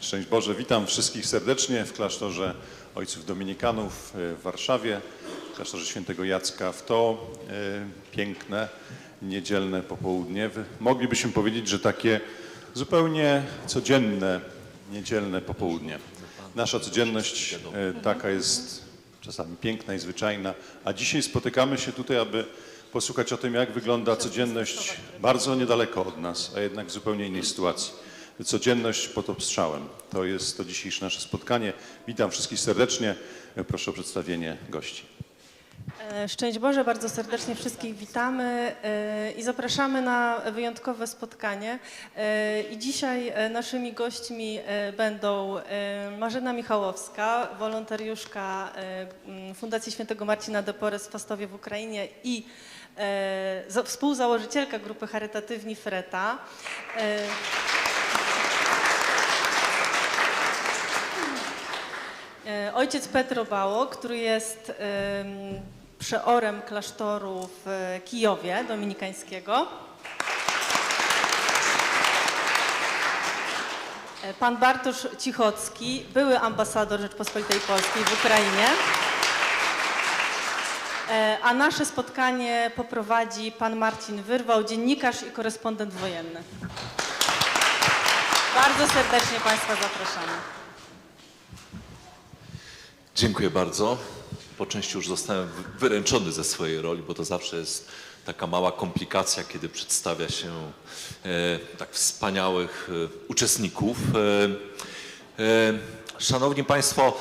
Szczęść Boże, witam wszystkich serdecznie w klasztorze Ojców Dominikanów w Warszawie, w klasztorze świętego Jacka w to piękne, niedzielne popołudnie. Moglibyśmy powiedzieć, że takie zupełnie codzienne, niedzielne popołudnie. Nasza codzienność taka jest czasami piękna i zwyczajna, a dzisiaj spotykamy się tutaj, aby posłuchać o tym, jak wygląda codzienność bardzo niedaleko od nas, a jednak w zupełnie innej sytuacji. Codzienność pod obstrzałem. To jest to dzisiejsze nasze spotkanie. Witam wszystkich serdecznie. Proszę o przedstawienie gości. Szczęść Boże, bardzo serdecznie wszystkich witamy i zapraszamy na wyjątkowe spotkanie. I dzisiaj naszymi gośćmi będą Marzena Michałowska, wolontariuszka Fundacji Świętego Marcina de Porres w Fastowie w Ukrainie i współzałożycielka grupy charytatywni Freta. Ojciec Petro Bałok, który jest przeorem klasztoru w Kijowie dominikańskiego. Pan Bartosz Cichocki, były ambasador Rzeczpospolitej Polskiej w Ukrainie. A nasze spotkanie poprowadzi pan Marcin Wyrwał, dziennikarz i korespondent wojenny. Bardzo serdecznie Państwa zapraszamy. Dziękuję bardzo. Po części już zostałem wyręczony ze swojej roli, bo to zawsze jest taka mała komplikacja, kiedy przedstawia się tak wspaniałych uczestników. Szanowni Państwo,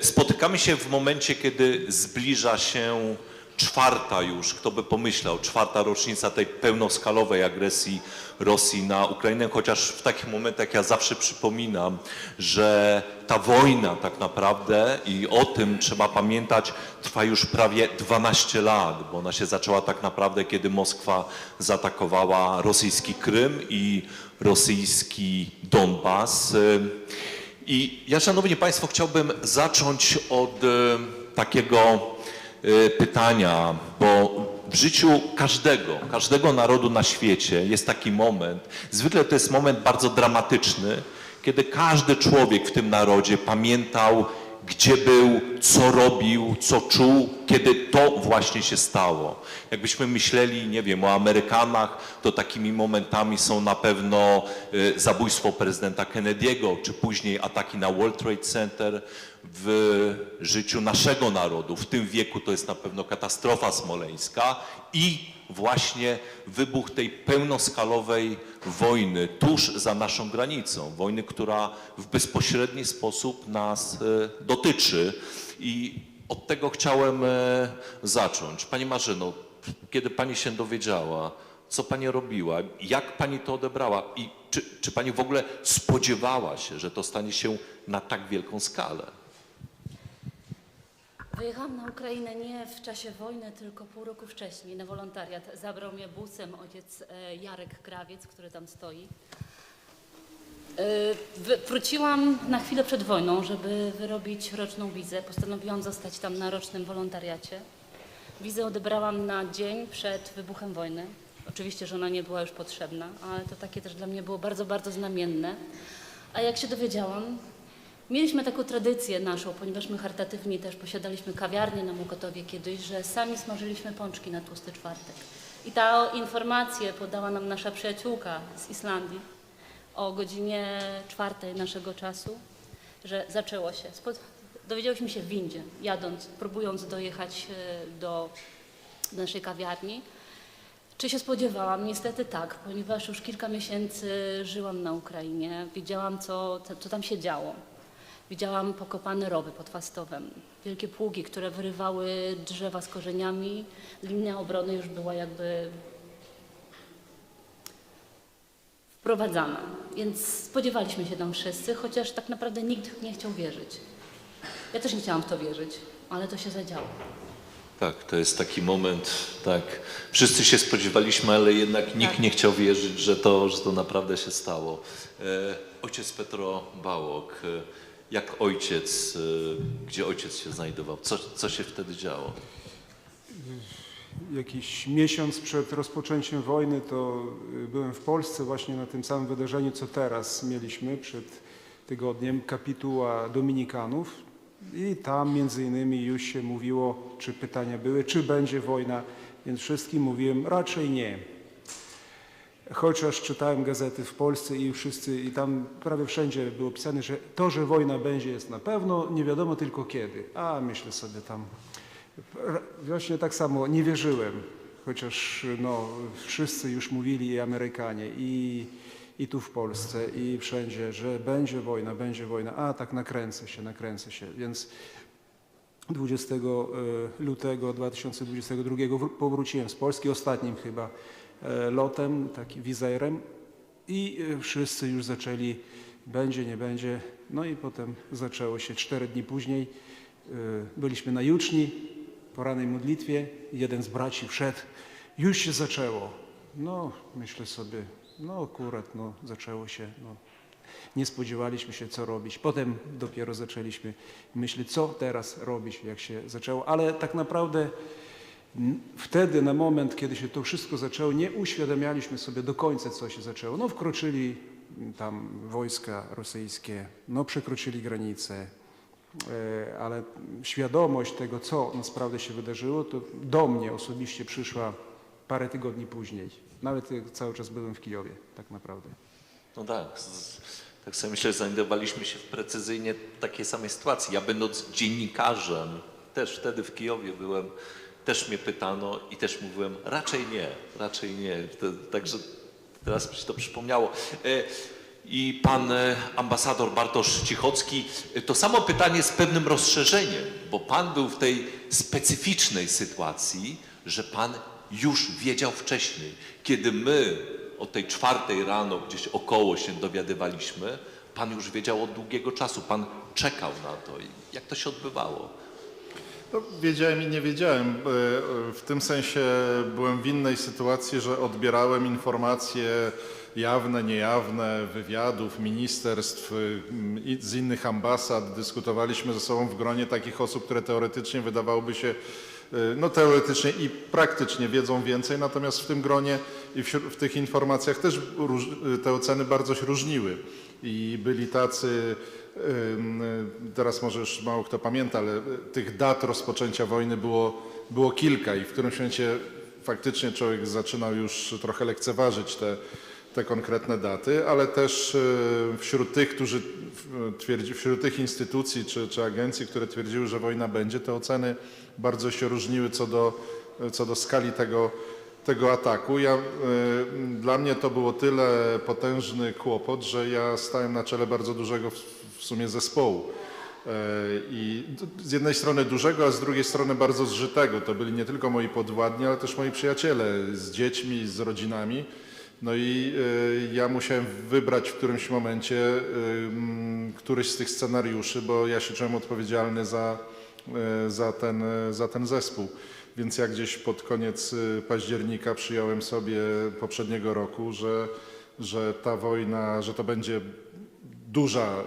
spotykamy się w momencie, kiedy zbliża się czwarta już, kto by pomyślał, czwarta rocznica tej pełnoskalowej agresji Rosji na Ukrainę, chociaż w takich momentach ja zawsze przypominam, że ta wojna tak naprawdę, i o tym trzeba pamiętać, trwa już prawie 12 lat, bo ona się zaczęła tak naprawdę, kiedy Moskwa zaatakowała rosyjski Krym i rosyjski Donbas. I ja, szanowni Państwo, chciałbym zacząć od takiego pytania, bo w życiu każdego narodu na świecie jest taki moment, zwykle to jest moment bardzo dramatyczny, kiedy każdy człowiek w tym narodzie pamiętał, gdzie był, co robił, co czuł, kiedy to właśnie się stało. Jakbyśmy myśleli, nie wiem, o Amerykanach, to takimi momentami są na pewno zabójstwo prezydenta Kennedy'ego, czy później ataki na World Trade Center. W życiu naszego narodu, w tym wieku, to jest na pewno katastrofa smoleńska i właśnie wybuch tej pełnoskalowej wojny tuż za naszą granicą. Wojny, która w bezpośredni sposób nas dotyczy. I od tego chciałem zacząć. Pani Marzeno, kiedy Pani się dowiedziała, co Pani robiła, jak Pani to odebrała i czy Pani w ogóle spodziewała się, że to stanie się na tak wielką skalę? Wyjechałam na Ukrainę nie w czasie wojny, tylko pół roku wcześniej na wolontariat. Zabrał mnie busem ojciec Jarek Krawiec, który tam stoi. Wróciłam na chwilę przed wojną, żeby wyrobić roczną wizę. Postanowiłam zostać tam na rocznym wolontariacie. Wizę odebrałam na dzień przed wybuchem wojny. Oczywiście, że ona nie była już potrzebna, ale to takie też dla mnie było bardzo, bardzo znamienne. A jak się dowiedziałam, mieliśmy taką tradycję naszą, ponieważ my charytatywni też posiadaliśmy kawiarnię na Mokotowie kiedyś, że sami smażyliśmy pączki na Tłusty Czwartek. I tę informację podała nam nasza przyjaciółka z Islandii o godzinie 4 naszego czasu, że zaczęło się. Dowiedziałyśmy się w windzie, jadąc, próbując dojechać do naszej kawiarni. Czy się spodziewałam? Niestety tak, ponieważ już kilka miesięcy żyłam na Ukrainie, widziałam co tam się działo. Widziałam pokopane rowy pod Fastowem, wielkie pługi, które wyrywały drzewa z korzeniami. Linia obrony już była jakby wprowadzana, więc spodziewaliśmy się tam wszyscy, chociaż tak naprawdę nikt nie chciał wierzyć. Ja też nie chciałam w to wierzyć, ale to się zadziało. Tak, to jest taki moment, tak, wszyscy się spodziewaliśmy, ale jednak nikt nie chciał wierzyć, że to naprawdę się stało. Ojciec Petro Bałok, jak ojciec, gdzie ojciec się znajdował? Co się wtedy działo? Jakiś miesiąc przed rozpoczęciem wojny to byłem w Polsce właśnie na tym samym wydarzeniu, co teraz mieliśmy przed tygodniem kapituła Dominikanów i tam między innymi już się mówiło, czy pytania były, czy będzie wojna, więc wszystkim mówiłem raczej nie. Chociaż czytałem gazety w Polsce i wszyscy, i tam prawie wszędzie było pisane, że to, że wojna będzie, jest na pewno, nie wiadomo tylko kiedy. A myślę sobie tam, właśnie tak samo nie wierzyłem, chociaż no, wszyscy już mówili, i Amerykanie, i tu w Polsce, i wszędzie, że będzie wojna, a tak nakręcę się, więc 20 lutego 2022 powróciłem z Polski, ostatnim chyba lotem, takim wizerem i wszyscy już zaczęli, będzie, nie będzie, no i potem zaczęło się 4 dni później, byliśmy na juczni, porannej modlitwie, jeden z braci wszedł, już się zaczęło, no myślę sobie, no akurat, no zaczęło się, no. Nie spodziewaliśmy się, co robić. Potem dopiero zaczęliśmy myśleć, co teraz robić, jak się zaczęło. Ale tak naprawdę wtedy, na moment, kiedy się to wszystko zaczęło, nie uświadamialiśmy sobie do końca, co się zaczęło. No wkroczyli tam wojska rosyjskie, no przekroczyli granicę, ale świadomość tego, co naprawdę się wydarzyło, to do mnie osobiście przyszła parę tygodni później. Nawet cały czas byłem w Kijowie, tak naprawdę. No tak, tak sobie myślę, że znajdowaliśmy się w precyzyjnie takiej samej sytuacji. Ja będąc dziennikarzem, też wtedy w Kijowie byłem, też mnie pytano i też mówiłem raczej nie. Także teraz mi się to przypomniało. I pan ambasador Bartosz Cichocki, to samo pytanie z pewnym rozszerzeniem, bo pan był w tej specyficznej sytuacji, że pan już wiedział wcześniej, kiedy my o tej 4 rano gdzieś około się dowiadywaliśmy, pan już wiedział od długiego czasu, pan czekał na to. I jak to się odbywało? No, wiedziałem i nie wiedziałem. W tym sensie byłem w innej sytuacji, że odbierałem informacje jawne, niejawne, wywiadów, ministerstw i z innych ambasad. Dyskutowaliśmy ze sobą w gronie takich osób, które teoretycznie wydawałoby się, no teoretycznie i praktycznie wiedzą więcej, natomiast w tym gronie i w tych informacjach też te oceny bardzo się różniły. I byli tacy, teraz może już mało kto pamięta, ale tych dat rozpoczęcia wojny było kilka i w którymś momencie faktycznie człowiek zaczynał już trochę lekceważyć te konkretne daty, ale też wśród tych, którzy wśród tych instytucji czy agencji, które twierdziły, że wojna będzie, te oceny bardzo się różniły co do skali tego ataku. Dla mnie to było tyle potężny kłopot, że ja stałem na czele bardzo dużego w sumie zespołu. I z jednej strony dużego, a z drugiej strony bardzo zżytego. To byli nie tylko moi podwładni, ale też moi przyjaciele z dziećmi, z rodzinami. No i ja musiałem wybrać w którymś momencie któryś z tych scenariuszy, bo ja się czułem odpowiedzialny za ten zespół. Więc ja gdzieś pod koniec października przyjąłem sobie poprzedniego roku, że ta wojna, że to będzie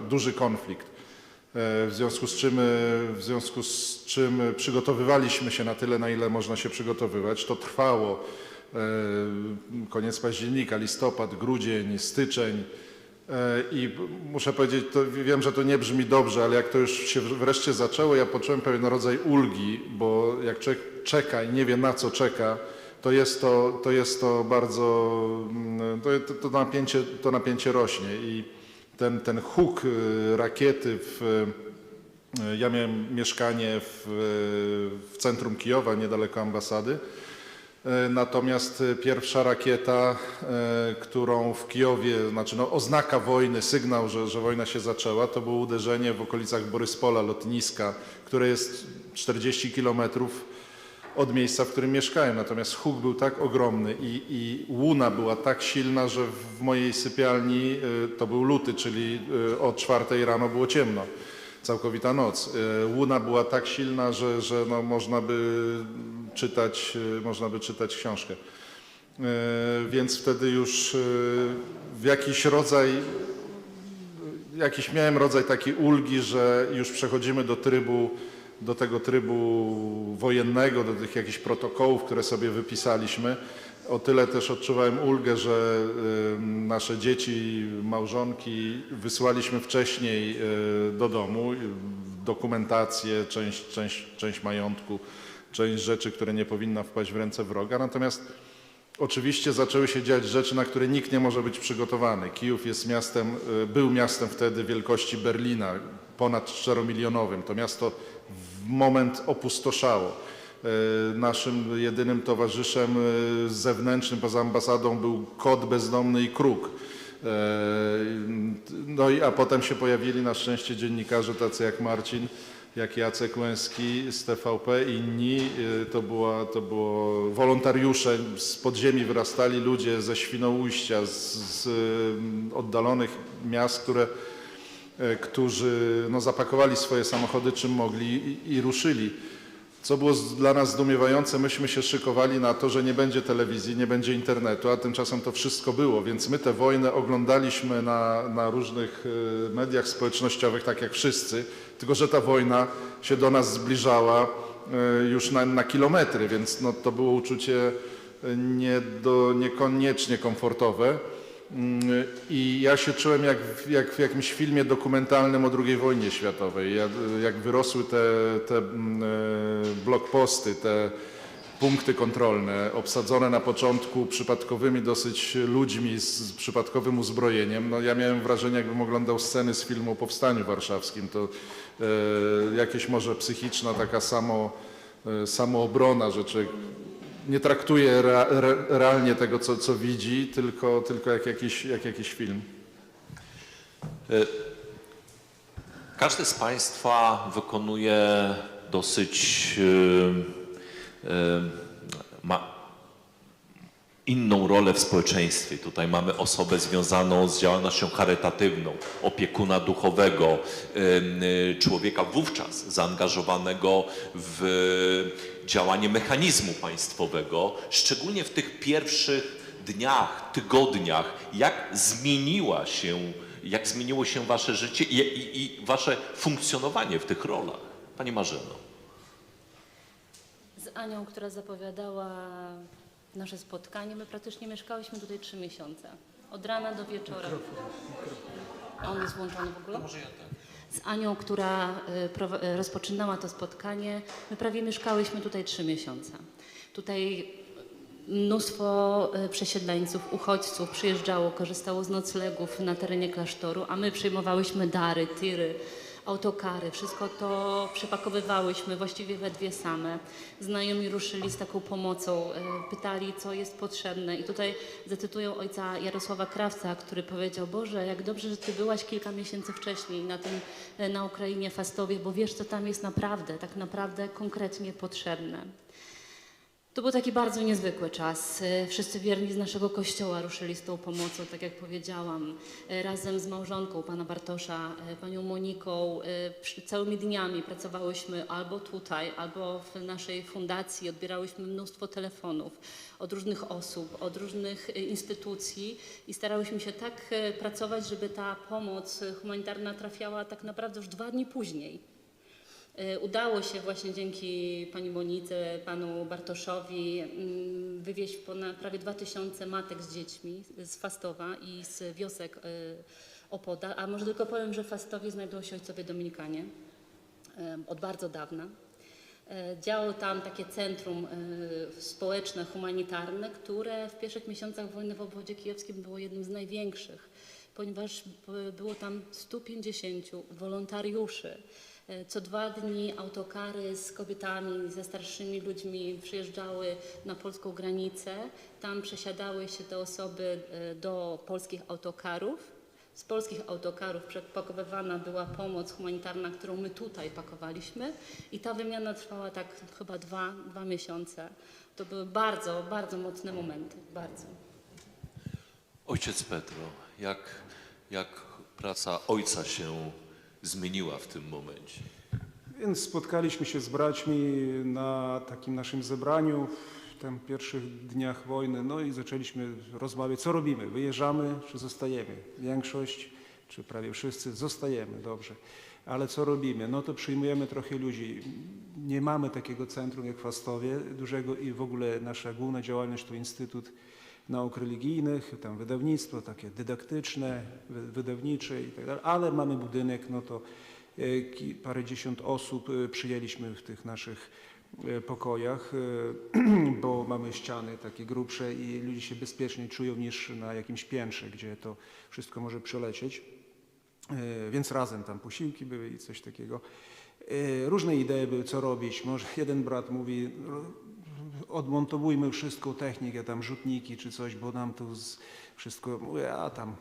duży konflikt. W związku z czym przygotowywaliśmy się na tyle, na ile można się przygotowywać. To trwało koniec października, listopad, grudzień, styczeń. I muszę powiedzieć, wiem, że to nie brzmi dobrze, ale jak to już się wreszcie zaczęło, ja poczułem pewien rodzaj ulgi, bo jak człowiek czeka i nie wie, na co czeka, to jest to bardzo, to napięcie rośnie i ten huk rakiety ja miałem mieszkanie w centrum Kijowa, niedaleko ambasady. Natomiast pierwsza rakieta, którą w Kijowie, znaczy no, oznaka wojny, sygnał, że wojna się zaczęła, to było uderzenie w okolicach Boryspola, lotniska, które jest 40 kilometrów od miejsca, w którym mieszkałem. Natomiast huk był tak ogromny i łuna była tak silna, że w mojej sypialni, to był luty, czyli o 4 rano było ciemno. Całkowita noc. Łuna była tak silna, że no, można by czytać książkę. Więc wtedy już miałem rodzaj takiej ulgi, że już przechodzimy do tego trybu wojennego, do tych jakichś protokołów, które sobie wypisaliśmy. O tyle też odczuwałem ulgę, że nasze dzieci, małżonki wysłaliśmy wcześniej do domu dokumentację, część majątku, część rzeczy, które nie powinna wpaść w ręce wroga. Natomiast oczywiście zaczęły się dziać rzeczy, na które nikt nie może być przygotowany. Kijów jest miastem, był miastem wtedy wielkości Berlina, ponad 4-milionowym. To miasto w moment opustoszało. Naszym jedynym towarzyszem zewnętrznym poza ambasadą był kot bezdomny i kruk. No i a potem się pojawili na szczęście dziennikarze tacy jak Marcin, jak Jacek Łęski z TVP, inni. To było wolontariusze, z podziemi wyrastali ludzie ze Świnoujścia, z oddalonych miast, którzy no, zapakowali swoje samochody czym mogli i ruszyli. Co było dla nas zdumiewające, myśmy się szykowali na to, że nie będzie telewizji, nie będzie internetu, a tymczasem to wszystko było, więc my tę wojnę oglądaliśmy na różnych mediach społecznościowych, tak jak wszyscy, tylko że ta wojna się do nas zbliżała już na kilometry, więc no, to było uczucie niekoniecznie komfortowe. I ja się czułem jak w jakimś filmie dokumentalnym o II wojnie światowej. Jak wyrosły te blokposty, te punkty kontrolne, obsadzone na początku przypadkowymi dosyć ludźmi z przypadkowym uzbrojeniem. No ja miałem wrażenie, jakbym oglądał sceny z filmu o Powstaniu Warszawskim. To jakieś może psychiczna taka samoobrona, że człowiek nie traktuje realnie tego, co widzi, tylko jak jakiś film. Każdy z Państwa wykonuje dosyć ma inną rolę w społeczeństwie. Tutaj mamy osobę związaną z działalnością charytatywną, opiekuna duchowego, człowieka wówczas zaangażowanego w działanie mechanizmu państwowego, szczególnie w tych pierwszych dniach, tygodniach, jak zmieniło się Wasze życie i Wasze funkcjonowanie w tych rolach. Pani Marzeno. Z Anią, która zapowiadała nasze spotkanie, my praktycznie mieszkałyśmy tutaj 3 miesiące. Od rana do wieczora. A on jest włączony w ogóle? Z Anią, która rozpoczynała to spotkanie, my prawie mieszkałyśmy tutaj 3 miesiące. Tutaj mnóstwo przesiedleńców, uchodźców przyjeżdżało, korzystało z noclegów na terenie klasztoru, a my przyjmowałyśmy dary, tiry, autokary, wszystko to przepakowywałyśmy właściwie we dwie same. Znajomi ruszyli z taką pomocą, pytali, co jest potrzebne. I tutaj zacytuję ojca Jarosława Krawca, który powiedział: Boże, jak dobrze, że Ty byłaś kilka miesięcy wcześniej na Ukrainie, Fastowie, bo wiesz, co tam jest naprawdę, tak naprawdę konkretnie potrzebne. To był taki bardzo niezwykły czas. Wszyscy wierni z naszego kościoła ruszyli z tą pomocą, tak jak powiedziałam, razem z małżonką pana Bartosza, panią Moniką. Całymi dniami pracowałyśmy albo tutaj, albo w naszej fundacji. Odbierałyśmy mnóstwo telefonów od różnych osób, od różnych instytucji i starałyśmy się tak pracować, żeby ta pomoc humanitarna trafiała tak naprawdę już 2 dni później. Udało się właśnie dzięki pani Monice, panu Bartoszowi wywieźć prawie 2000 matek z dziećmi z Fastowa i z wiosek Opoda. A może tylko powiem, że w Fastowie znajdują się ojcowie dominikanie od bardzo dawna. Działało tam takie centrum społeczne, humanitarne, które w pierwszych miesiącach wojny w obwodzie kijowskim było jednym z największych, ponieważ było tam 150 wolontariuszy. Co 2 dni autokary z kobietami, ze starszymi ludźmi przyjeżdżały na polską granicę. Tam przesiadały się te osoby do polskich autokarów. Z polskich autokarów przepakowywana była pomoc humanitarna, którą my tutaj pakowaliśmy. I ta wymiana trwała tak chyba 2 miesiące. To były bardzo, bardzo mocne momenty. Bardzo. Ojciec Petro, jak praca ojca się zmieniła w tym momencie? Więc spotkaliśmy się z braćmi na takim naszym zebraniu w tych pierwszych dniach wojny, no i zaczęliśmy rozmawiać, co robimy, wyjeżdżamy czy zostajemy. Większość czy prawie wszyscy, zostajemy, dobrze. Ale co robimy? No to przyjmujemy trochę ludzi. Nie mamy takiego centrum jak w Fastowie dużego i w ogóle nasza główna działalność to Instytut Nauk Religijnych, tam wydawnictwo takie dydaktyczne, wydawnicze i tak dalej, ale mamy budynek, no to parędziesiąt osób przyjęliśmy w tych naszych pokojach, bo mamy ściany takie grubsze i ludzie się bezpieczniej czują niż na jakimś piętrze, gdzie to wszystko może przelecieć. Więc razem tam posiłki były i coś takiego. Różne idee były, co robić. Może jeden brat mówi, odmontowujmy wszystką technikę, tam rzutniki czy coś, bo nam tu wszystko, mówię, a tam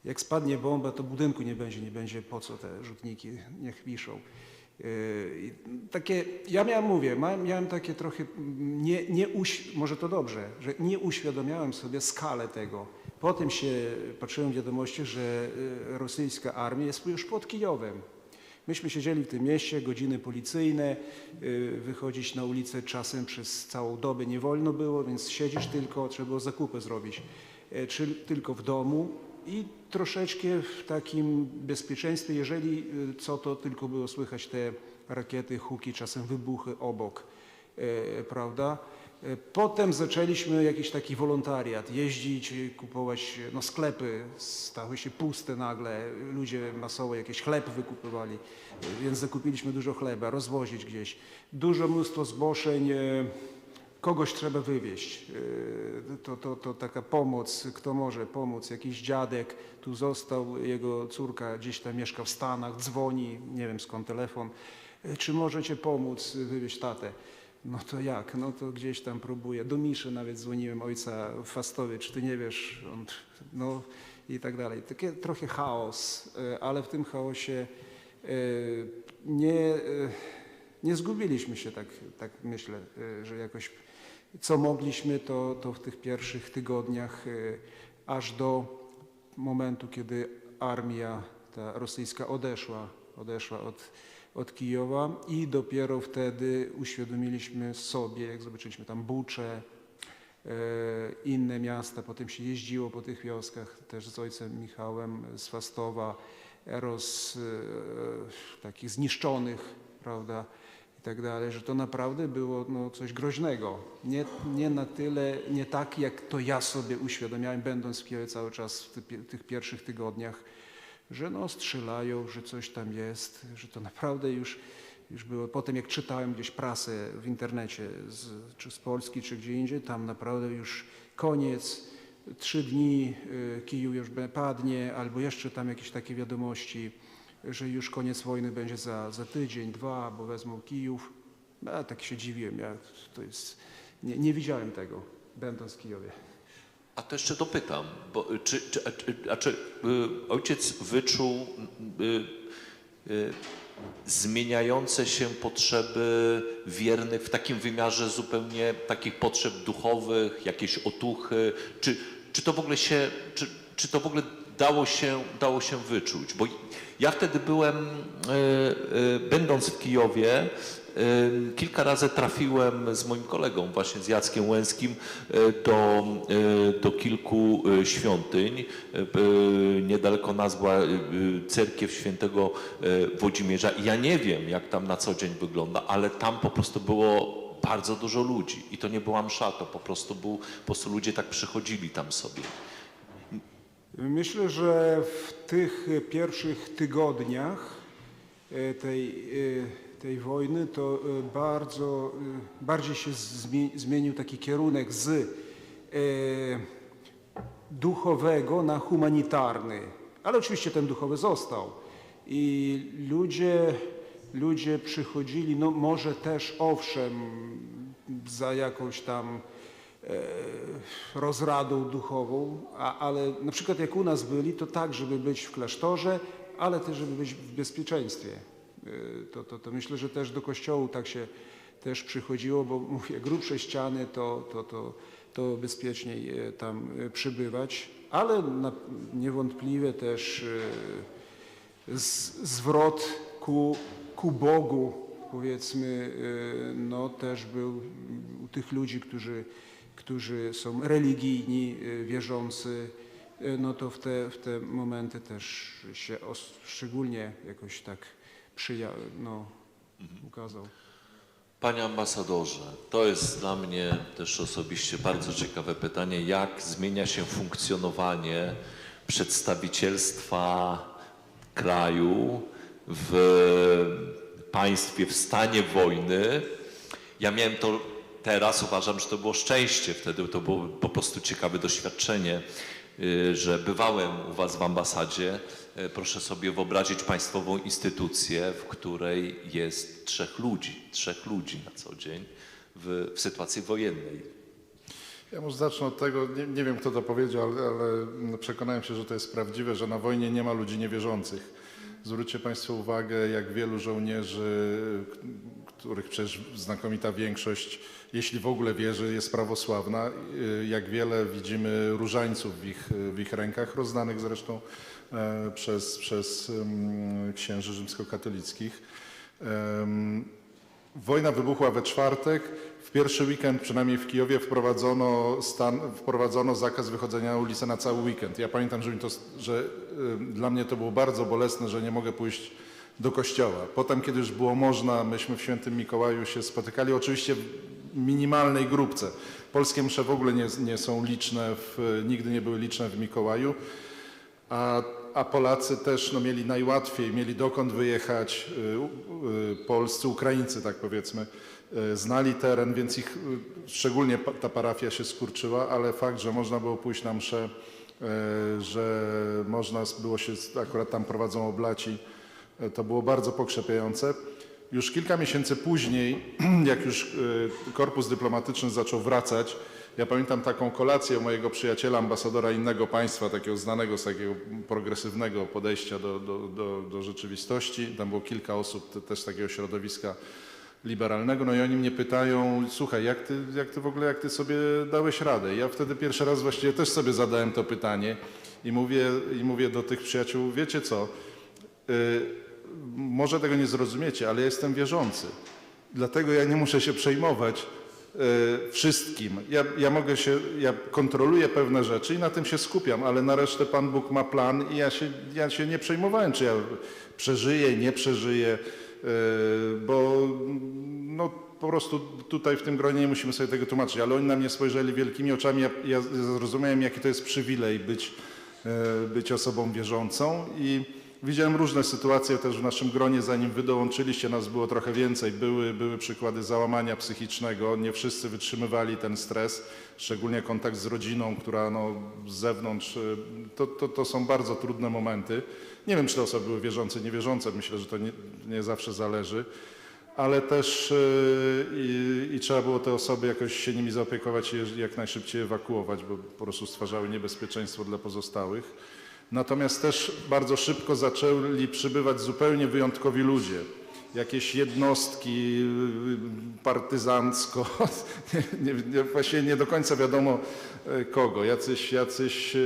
jak spadnie bomba, to budynku nie będzie po co te rzutniki, niech wiszą. Takie, ja miałem takie trochę, może to dobrze, że nie uświadomiałem sobie skalę tego. Potem się patrzyłem w wiadomości, że rosyjska armia jest już pod Kijowem. Myśmy siedzieli w tym mieście, godziny policyjne, wychodzić na ulicę czasem przez całą dobę nie wolno było, więc siedzisz tylko, trzeba było zakupy zrobić, czy tylko w domu i troszeczkę w takim bezpieczeństwie, jeżeli co to tylko było słychać te rakiety, huki, czasem wybuchy obok, prawda? Potem zaczęliśmy jakiś taki wolontariat, jeździć, kupować, no sklepy stały się puste nagle, ludzie masowo jakiś chleb wykupywali, więc zakupiliśmy dużo chleba, rozwozić gdzieś. Dużo mnóstwo zbożeń, kogoś trzeba wywieźć, to taka pomoc, kto może pomóc, jakiś dziadek tu został, jego córka gdzieś tam mieszka w Stanach, dzwoni, nie wiem skąd telefon, czy możecie pomóc wywieźć tatę? No to jak? No to gdzieś tam próbuję. Do Miszy nawet dzwoniłem, ojca w Fastowie, czy ty nie wiesz? No i tak dalej. Taki trochę chaos, ale w tym chaosie nie zgubiliśmy się, tak myślę, że jakoś co mogliśmy, to w tych pierwszych tygodniach, aż do momentu, kiedy armia ta rosyjska odeszła od Kijowa i dopiero wtedy uświadomiliśmy sobie, jak zobaczyliśmy tam Buczę, inne miasta, potem się jeździło po tych wioskach, też z ojcem Michałem z Fastowa, takich zniszczonych, prawda, i tak dalej, że to naprawdę było no, coś groźnego. Nie na tyle, nie tak jak to ja sobie uświadomiałem, będąc w Kijowie cały czas w tych pierwszych tygodniach, że no strzelają, że coś tam jest, że to naprawdę już było. Potem jak czytałem gdzieś prasę w internecie, czy z Polski, czy gdzie indziej, tam naprawdę już koniec, 3 dni Kijów już padnie, albo jeszcze tam jakieś takie wiadomości, że już koniec wojny będzie za tydzień, 2, bo wezmą Kijów. Ja tak się dziwiłem, nie widziałem tego, będąc w Kijowie. A to jeszcze dopytam, bo czy ojciec wyczuł zmieniające się potrzeby wiernych w takim wymiarze zupełnie takich potrzeb duchowych, jakieś otuchy, czy to w ogóle czy to w ogóle dało się wyczuć? Bo ja wtedy byłem, będąc w Kijowie, kilka razy trafiłem z moim kolegą, właśnie z Jackiem Łęskim, do kilku świątyń. Niedaleko nas była cerkiew świętego Włodzimierza. Ja nie wiem, jak tam na co dzień wygląda, ale tam po prostu było bardzo dużo ludzi. I to nie była msza, to po prostu ludzie tak przychodzili tam sobie. Myślę, że w tych pierwszych tygodniach tej wojny to bardziej się zmienił taki kierunek z duchowego na humanitarny, ale oczywiście ten duchowy został i ludzie przychodzili, no może też owszem za jakąś tam rozradą duchową, ale na przykład jak u nas byli, to tak, żeby być w klasztorze, ale też żeby być w bezpieczeństwie. To myślę, że też do kościołu tak się też przychodziło, bo mówię, grubsze ściany to bezpieczniej tam przybywać, ale niewątpliwie też zwrot ku Bogu, powiedzmy, no też był u tych ludzi, którzy są religijni, wierzący, no to w te momenty też się szczególnie jakoś tak ukazał. Panie ambasadorze, to jest dla mnie też osobiście bardzo ciekawe pytanie, jak zmienia się funkcjonowanie przedstawicielstwa kraju w państwie w stanie wojny. Ja miałem to teraz, uważam, że to było szczęście, wtedy to było po prostu ciekawe doświadczenie, że bywałem u was w ambasadzie. Proszę sobie wyobrazić państwową instytucję, w której jest trzech ludzi na co dzień w sytuacji wojennej. Ja może zacznę od tego, nie wiem kto to powiedział, ale przekonałem się, że to jest prawdziwe, że na wojnie nie ma ludzi niewierzących. Zwróćcie Państwo uwagę, jak wielu żołnierzy, których przecież znakomita większość, jeśli w ogóle wierzy, jest prawosławna, jak wiele widzimy różańców w ich rękach, rozdanych zresztą przez księży rzymskokatolickich. Wojna wybuchła we czwartek. W pierwszy weekend, przynajmniej w Kijowie, wprowadzono zakaz wychodzenia na ulicę na cały weekend. Ja pamiętam, że dla mnie to było bardzo bolesne, że nie mogę pójść do kościoła. Potem, kiedy już było można, myśmy w Świętym Mikołaju się spotykali, oczywiście w minimalnej grupce. Polskie msze w ogóle nie są liczne, nigdy nie były liczne w Mikołaju, a Polacy też mieli najłatwiej, mieli dokąd wyjechać, polscy Ukraińcy, tak powiedzmy, znali teren, więc ich szczególnie ta parafia się skurczyła, ale fakt, że można było pójść na mszę, że można było się, akurat tam prowadzą oblaci, to było bardzo pokrzepiające. Już kilka miesięcy później, jak już korpus dyplomatyczny zaczął wracać, ja pamiętam taką kolację mojego przyjaciela, ambasadora innego państwa, takiego znanego z takiego progresywnego podejścia do rzeczywistości. Tam było kilka osób też z takiego środowiska liberalnego, no i oni mnie pytają, słuchaj, jak ty sobie dałeś radę? Ja wtedy pierwszy raz właściwie też sobie zadałem to pytanie i mówię do tych przyjaciół, wiecie co, może tego nie zrozumiecie, ale ja jestem wierzący, dlatego ja nie muszę się przejmować wszystkim. Ja kontroluję pewne rzeczy i na tym się skupiam, ale na resztę Pan Bóg ma plan i ja się nie przejmowałem, czy ja przeżyję, nie przeżyję, bo no, po prostu tutaj w tym gronie nie musimy sobie tego tłumaczyć, ale oni na mnie spojrzeli wielkimi oczami, ja zrozumiałem, jaki to jest przywilej być osobą wierzącą i widziałem różne sytuacje też w naszym gronie, zanim wy dołączyliście, nas było trochę więcej, były przykłady załamania psychicznego, nie wszyscy wytrzymywali ten stres, szczególnie kontakt z rodziną, która z zewnątrz, to są bardzo trudne momenty. Nie wiem, czy te osoby były wierzące, niewierzące, myślę, że to nie zawsze zależy, ale też i trzeba było te osoby jakoś się nimi zaopiekować i jak najszybciej ewakuować, bo po prostu stwarzały niebezpieczeństwo dla pozostałych. Natomiast też bardzo szybko zaczęli przybywać zupełnie wyjątkowi ludzie. Jakieś jednostki partyzancko, właściwie nie do końca wiadomo kogo, jacyś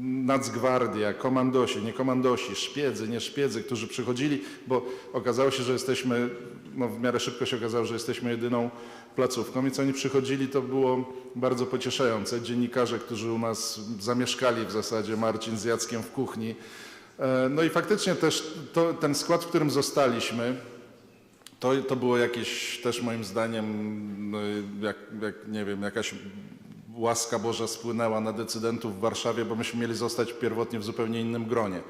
nacgwardia, komandosi, nie komandosi, szpiedzy, nie szpiedzy, którzy przychodzili, bo okazało się, że jesteśmy, w miarę szybko się okazało, że jesteśmy jedyną placówką, więc oni przychodzili, to było bardzo pocieszające. Dziennikarze, którzy u nas zamieszkali w zasadzie, Marcin z Jackiem w kuchni. No i faktycznie też ten skład, w którym zostaliśmy, to było jakieś też moim zdaniem, nie wiem, jakaś łaska Boża spłynęła na decydentów w Warszawie, bo myśmy mieli zostać pierwotnie w zupełnie innym gronie.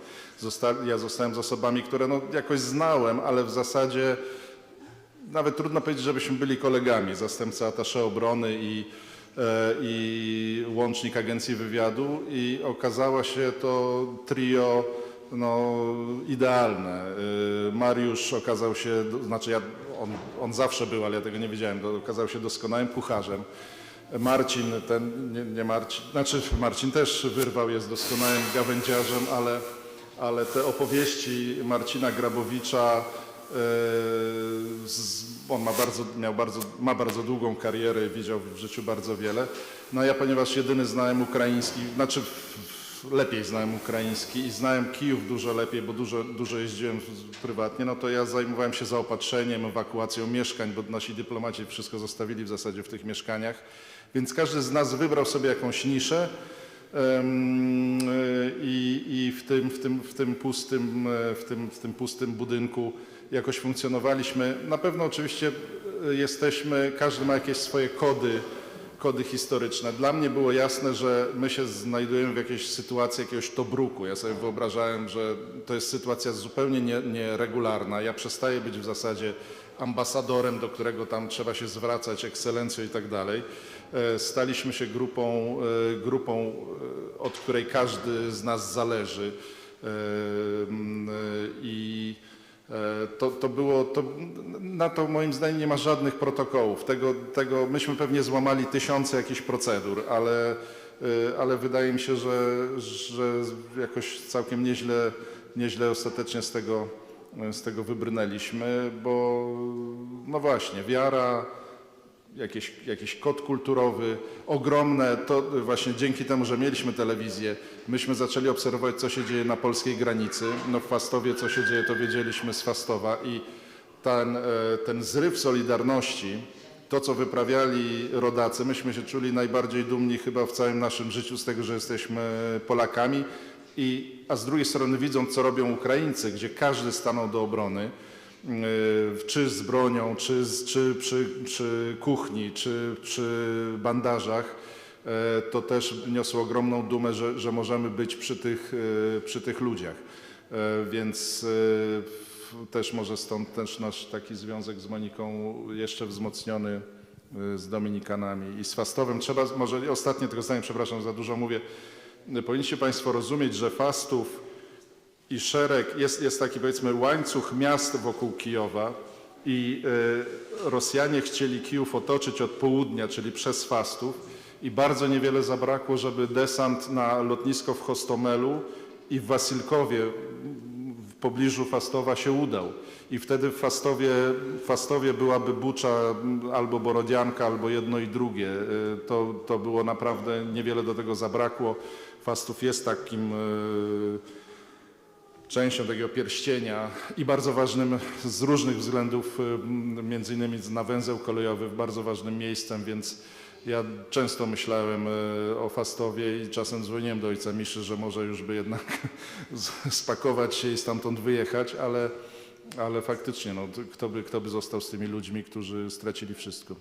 Ja zostałem z osobami, które jakoś znałem, ale w zasadzie nawet trudno powiedzieć, żebyśmy byli kolegami. Zastępca atasze obrony i łącznik agencji wywiadu i okazało się to trio idealne. Mariusz okazał się, on zawsze był, ale ja tego nie wiedziałem, okazał się doskonałym kucharzem. Marcin, Marcin też wyrwał, jest doskonałym gawędziarzem, ale te opowieści Marcina Grabowicza, on ma bardzo długą karierę i widział w życiu bardzo wiele. No ja, ponieważ jedyny znałem ukraiński, lepiej znałem ukraiński i znałem Kijów dużo lepiej, bo dużo jeździłem prywatnie, no to ja zajmowałem się zaopatrzeniem, ewakuacją mieszkań, bo nasi dyplomaci wszystko zostawili w zasadzie w tych mieszkaniach, więc każdy z nas wybrał sobie jakąś niszę i w tym pustym budynku jakoś funkcjonowaliśmy. Na pewno oczywiście każdy ma jakieś swoje kody historyczne. Dla mnie było jasne, że my się znajdujemy w jakiejś sytuacji jakiegoś Tobruku. Ja sobie wyobrażałem, że to jest sytuacja zupełnie nieregularna. Ja przestaję być w zasadzie ambasadorem, do którego tam trzeba się zwracać, ekscelencjo i tak dalej. Staliśmy się grupą, od której każdy z nas zależy. I na to moim zdaniem nie ma żadnych protokołów. Myśmy pewnie złamali tysiące jakichś procedur, ale wydaje mi się, że jakoś całkiem nieźle ostatecznie z tego wybrnęliśmy, bo no właśnie, wiara, jakiś kod kulturowy, ogromne, to właśnie dzięki temu, że mieliśmy telewizję, myśmy zaczęli obserwować, co się dzieje na polskiej granicy. No w Fastowie, co się dzieje, to wiedzieliśmy z Fastowa i ten zryw solidarności, to co wyprawiali rodacy, myśmy się czuli najbardziej dumni chyba w całym naszym życiu z tego, że jesteśmy Polakami, a z drugiej strony widząc, co robią Ukraińcy, gdzie każdy stanął do obrony, czy z bronią, czy przy kuchni, czy przy bandażach, to też niosło ogromną dumę, że możemy być przy tych ludziach. Więc też może stąd też nasz taki związek z Moniką jeszcze wzmocniony z Dominikanami i z Fastowem. Może ostatnie tylko zdanie, przepraszam, za dużo mówię. Powinniście Państwo rozumieć, że Fastów i jest taki powiedzmy łańcuch miast wokół Kijowa i Rosjanie chcieli Kijów otoczyć od południa, czyli przez Fastów i bardzo niewiele zabrakło, żeby desant na lotnisko w Hostomelu i w Wasilkowie w pobliżu Fastowa się udał. I wtedy w Fastowie byłaby Bucza albo Borodianka, albo jedno i drugie. To było naprawdę, niewiele do tego zabrakło. Fastów jest takim częścią takiego pierścienia i bardzo ważnym z różnych względów, między innymi na węzeł kolejowy, bardzo ważnym miejscem, więc ja często myślałem o Fastowie i czasem dzwoniłem do ojca Miszy, że może już by jednak spakować się i stamtąd wyjechać, ale faktycznie, no, kto by został z tymi ludźmi, którzy stracili wszystko.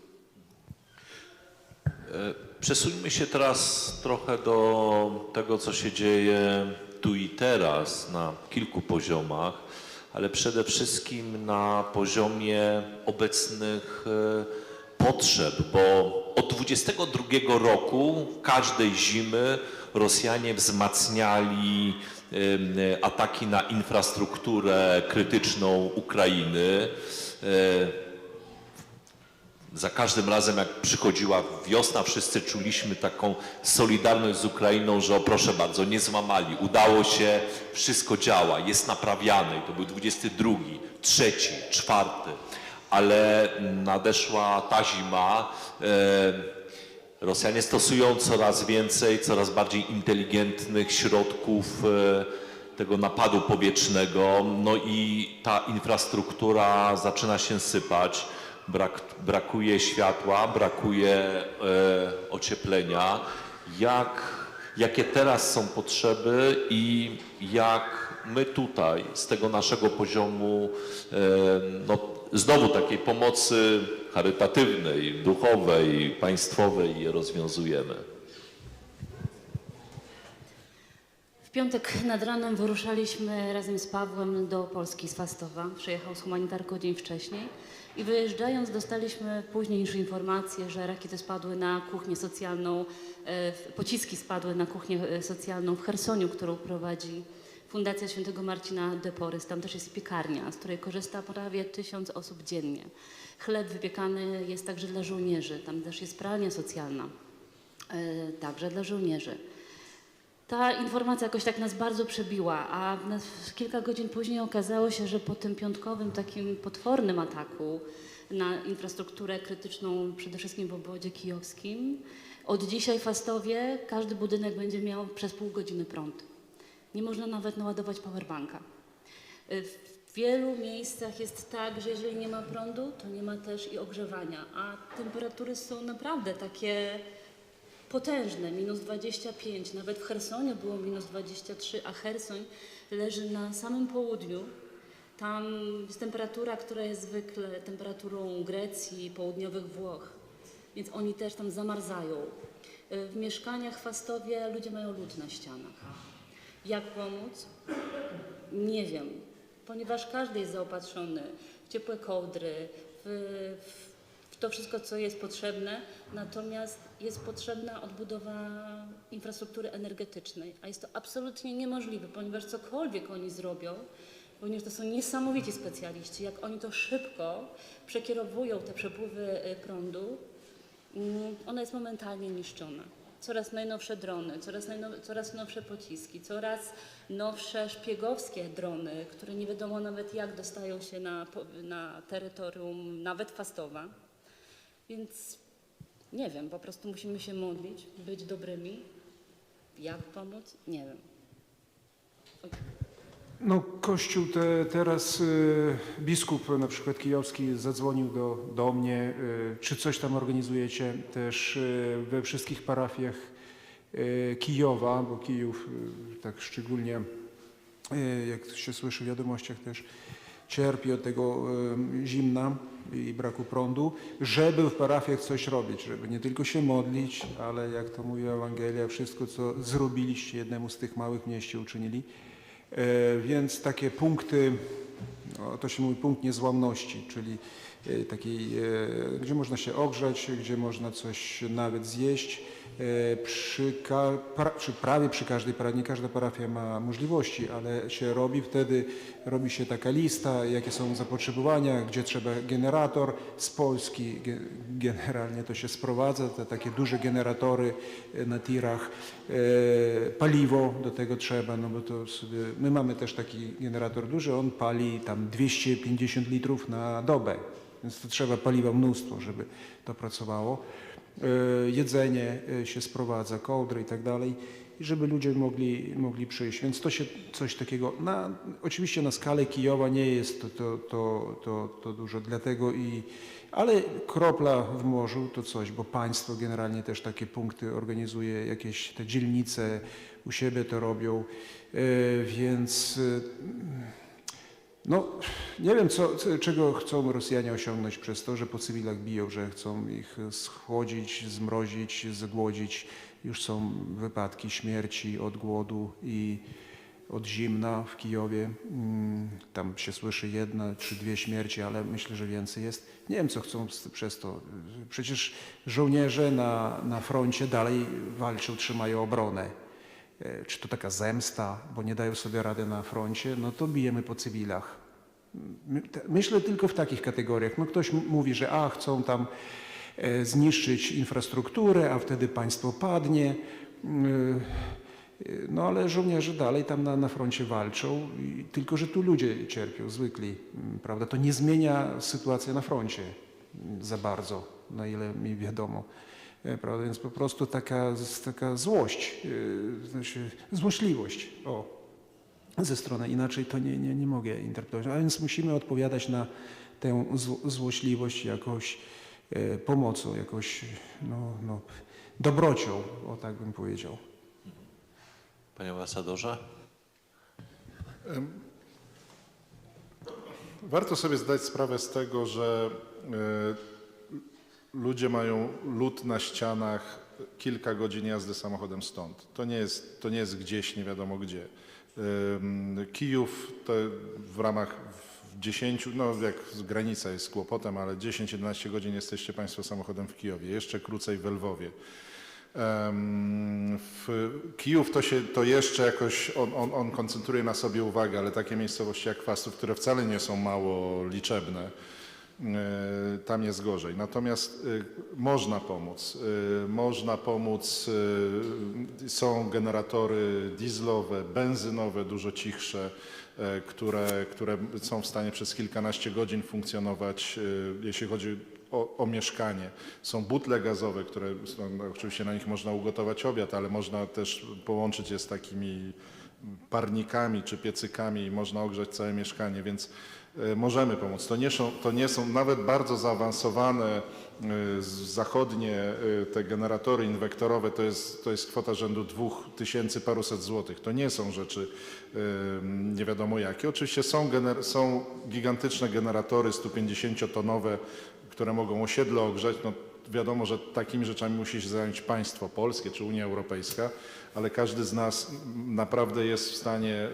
Przesuńmy się teraz trochę do tego, co się dzieje tu i teraz na kilku poziomach, ale przede wszystkim na poziomie obecnych potrzeb, bo od 22 roku każdej zimy Rosjanie wzmacniali ataki na infrastrukturę krytyczną Ukrainy. Za każdym razem, jak przychodziła wiosna, wszyscy czuliśmy taką solidarność z Ukrainą, że o proszę bardzo, nie złamali, udało się, wszystko działa, jest naprawiane. I to był 22, 3, 4, ale nadeszła ta zima. Rosjanie stosują coraz więcej, coraz bardziej inteligentnych środków tego napadu powietrznego, no i ta infrastruktura zaczyna się sypać. Brakuje światła, brakuje ocieplenia. Jakie teraz są potrzeby i jak my tutaj z tego naszego poziomu no, znowu takiej pomocy charytatywnej, duchowej, państwowej je rozwiązujemy? W piątek nad ranem wyruszaliśmy razem z Pawłem do Polski z Fastowa. Przyjechał z humanitarką dzień wcześniej i wyjeżdżając dostaliśmy później już informację, że rakiety spadły na kuchnię socjalną, pociski spadły na kuchnię socjalną w Chersoniu, którą prowadzi Fundacja Świętego Marcina de Porys. Tam też jest piekarnia, z której korzysta prawie 1000 osób dziennie. Chleb wypiekany jest także dla żołnierzy. Tam też jest pralnia socjalna, także dla żołnierzy. Ta informacja jakoś tak nas bardzo przebiła, a kilka godzin później okazało się, że po tym piątkowym takim potwornym ataku na infrastrukturę krytyczną, przede wszystkim w obwodzie kijowskim, Od dzisiaj w Fastowie każdy budynek będzie miał przez pół godziny prąd. Nie można nawet naładować powerbanka. W wielu miejscach jest tak, że jeżeli nie ma prądu, to nie ma też i ogrzewania, a temperatury są naprawdę takie potężne, minus 25, nawet w Chersonie było minus 23, a Chersoń leży na samym południu. Tam jest temperatura, która jest zwykle temperaturą Grecji, południowych Włoch, więc oni też tam zamarzają. W mieszkaniach w Fastowie ludzie mają lód na ścianach. Jak pomóc? Nie wiem, ponieważ każdy jest zaopatrzony w ciepłe kołdry, w to wszystko, co jest potrzebne, natomiast jest potrzebna odbudowa infrastruktury energetycznej, a jest to absolutnie niemożliwe, ponieważ cokolwiek oni zrobią, ponieważ to są niesamowici specjaliści, jak oni to szybko przekierowują te przepływy prądu, ona jest momentalnie niszczona. Coraz najnowsze drony, coraz nowsze pociski, coraz nowsze szpiegowskie drony, które nie wiadomo nawet jak dostają się na terytorium nawet Fastowa. Więc nie wiem, po prostu musimy się modlić, być dobrymi. Jak pomóc? Nie wiem. No, Kościół teraz, biskup na przykład kijowski zadzwonił do mnie, czy coś tam organizujecie też we wszystkich parafiach Kijowa, bo Kijów tak szczególnie, jak się słyszy w wiadomościach też, cierpi od tego zimna i braku prądu, żeby w parafiach coś robić, żeby nie tylko się modlić, ale jak to mówi Ewangelia, wszystko co zrobiliście jednemu z tych małych mieście uczynili. Więc takie punkty, no, to się mówi punkt niezłomności, czyli takiej, gdzie można się ogrzać, gdzie można coś nawet zjeść. Prawie przy każdej parafii, nie każda parafia ma możliwości, ale się robi wtedy, robi się taka lista, jakie są zapotrzebowania, gdzie trzeba generator z Polski, generalnie to się sprowadza, te takie duże generatory na tirach, paliwo do tego trzeba, no bo to sobie, my mamy też taki generator duży, on pali tam 250 litrów na dobę, więc to trzeba paliwa mnóstwo, żeby to pracowało. Jedzenie się sprowadza, kołdry i tak dalej, i żeby ludzie mogli przyjść. Więc to się coś takiego, oczywiście na skalę Kijowa nie jest to dużo, dlatego ale kropla w morzu to coś, bo państwo generalnie też takie punkty organizuje, jakieś te dzielnice u siebie to robią, więc no, nie wiem, czego chcą Rosjanie osiągnąć przez to, że po cywilach biją, że chcą ich schłodzić, zmrozić, zgłodzić. Już są wypadki śmierci od głodu i od zimna w Kijowie. Tam się słyszy 1 czy 2 śmierci, ale myślę, że więcej jest. Nie wiem, co chcą przez to. Przecież żołnierze na froncie dalej walczą, trzymają obronę. Czy to taka zemsta, bo nie dają sobie rady na froncie, no to bijemy po cywilach. Myślę tylko w takich kategoriach. No ktoś mówi, że chcą tam zniszczyć infrastrukturę, a wtedy państwo padnie. No ale żołnierze dalej tam na froncie walczą, tylko że tu ludzie cierpią, zwykli, prawda? To nie zmienia sytuacji na froncie za bardzo, na ile mi wiadomo. Prawda? Więc po prostu taka złość, znaczy złośliwość ze strony, inaczej to nie mogę interpretować. A więc musimy odpowiadać na tę złośliwość jakoś pomocą, jakoś dobrocią, tak bym powiedział. Panie ambasadorze? Warto sobie zdać sprawę z tego, że ludzie mają lód na ścianach kilka godzin jazdy samochodem stąd. To nie jest gdzieś, nie wiadomo gdzie. Kijów to w ramach 10, jak granica jest kłopotem, ale 10-11 godzin jesteście Państwo samochodem w Kijowie, jeszcze krócej w Lwowie. Kijów to jeszcze jakoś, on koncentruje na sobie uwagę, ale takie miejscowości jak Fastów, które wcale nie są mało liczebne, tam jest gorzej. Natomiast można pomóc. Można pomóc. Są generatory dieslowe, benzynowe, dużo cichsze, które są w stanie przez kilkanaście godzin funkcjonować, jeśli chodzi o mieszkanie. Są butle gazowe, które oczywiście na nich można ugotować obiad, ale można też połączyć je z takimi parnikami czy piecykami i można ogrzać całe mieszkanie, więc możemy pomóc. To nie są nawet bardzo zaawansowane zachodnie te generatory inwektorowe, to jest kwota rzędu 2000 paruset złotych. To nie są rzeczy nie wiadomo jakie. Oczywiście są gigantyczne generatory 150-tonowe, które mogą osiedle ogrzać. No, wiadomo, że takimi rzeczami musi się zająć państwo polskie czy Unia Europejska, ale każdy z nas naprawdę jest w stanie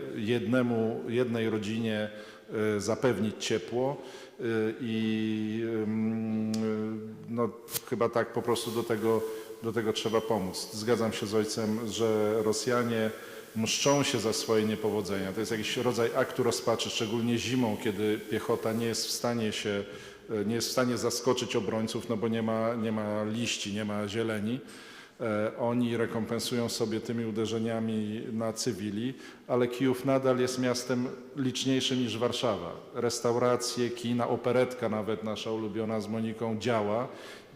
jednej rodzinie zapewnić ciepło i no, chyba tak po prostu do tego trzeba pomóc. Zgadzam się z ojcem, że Rosjanie mszczą się za swoje niepowodzenia. To jest jakiś rodzaj aktu rozpaczy, szczególnie zimą, kiedy piechota nie jest w stanie zaskoczyć obrońców, no bo nie ma liści, nie ma zieleni. Oni rekompensują sobie tymi uderzeniami na cywili, ale Kijów nadal jest miastem liczniejszym niż Warszawa. Restauracje, kina, operetka nawet nasza ulubiona z Moniką działa.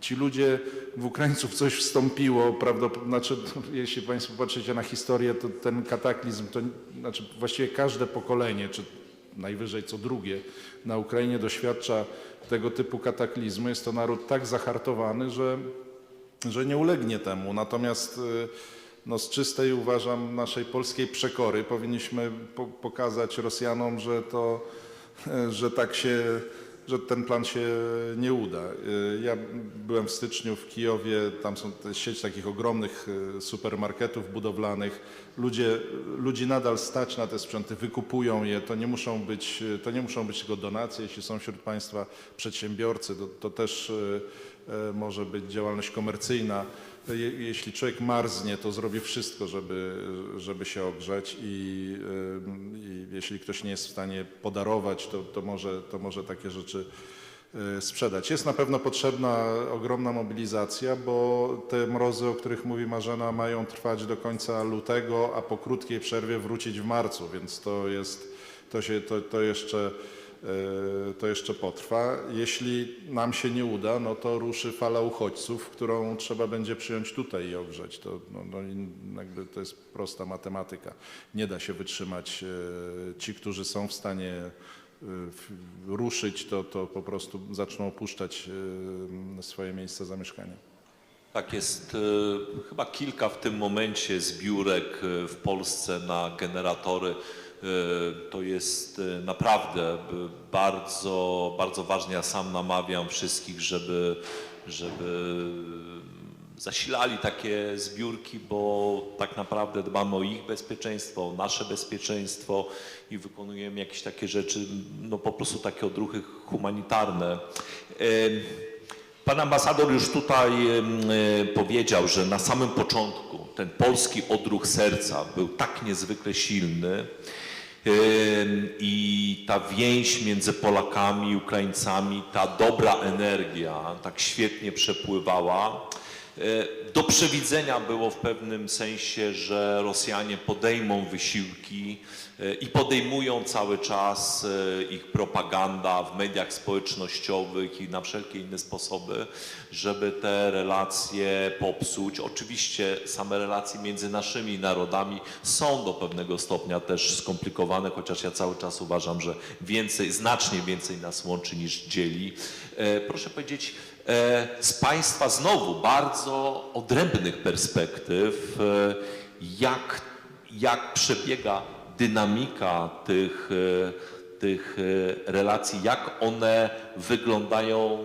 Ci ludzie, w Ukraińców coś wstąpiło, znaczy, jeśli Państwo patrzycie na historię, to ten kataklizm, znaczy właściwie każde pokolenie, czy najwyżej co drugie na Ukrainie doświadcza tego typu kataklizmu. Jest to naród tak zahartowany, że nie ulegnie temu. Natomiast no, z czystej, uważam, naszej polskiej przekory powinniśmy pokazać Rosjanom, że ten plan się nie uda. Ja byłem w styczniu w Kijowie, tam są sieć takich ogromnych supermarketów budowlanych. Ludzi nadal stać na te sprzęty, wykupują je, to nie muszą być tylko donacje, jeśli są wśród Państwa przedsiębiorcy, to też może być działalność komercyjna. Jeśli człowiek marznie, to zrobi wszystko, żeby się ogrzeć i jeśli ktoś nie jest w stanie podarować, to może takie rzeczy sprzedać. Jest na pewno potrzebna ogromna mobilizacja, bo te mrozy, o których mówi Marzena, mają trwać do końca lutego, a po krótkiej przerwie wrócić w marcu, więc to jeszcze potrwa. Jeśli nam się nie uda, no to ruszy fala uchodźców, którą trzeba będzie przyjąć tutaj i ogrzeć. Jakby to jest prosta matematyka. Nie da się wytrzymać. Ci, którzy są w stanie ruszyć, to po prostu zaczną opuszczać swoje miejsce zamieszkania. Tak, jest chyba kilka w tym momencie zbiórek w Polsce na generatory. To jest naprawdę bardzo, bardzo ważne. Ja sam namawiam wszystkich, żeby zasilali takie zbiórki, bo tak naprawdę dbamy o ich bezpieczeństwo, o nasze bezpieczeństwo i wykonujemy jakieś takie rzeczy, no po prostu takie odruchy humanitarne. Pan ambasador już tutaj powiedział, że na samym początku ten polski odruch serca był tak niezwykle silny i ta więź między Polakami i Ukraińcami, ta dobra energia tak świetnie przepływała. Do przewidzenia było w pewnym sensie, że Rosjanie podejmą wysiłki i podejmują cały czas ich propaganda w mediach społecznościowych i na wszelkie inne sposoby, żeby te relacje popsuć. Oczywiście same relacje między naszymi narodami są do pewnego stopnia też skomplikowane, chociaż ja cały czas uważam, że znacznie więcej nas łączy niż dzieli. Proszę powiedzieć, z Państwa znowu bardzo odrębnych perspektyw, jak przebiega dynamika tych relacji, jak one wyglądają,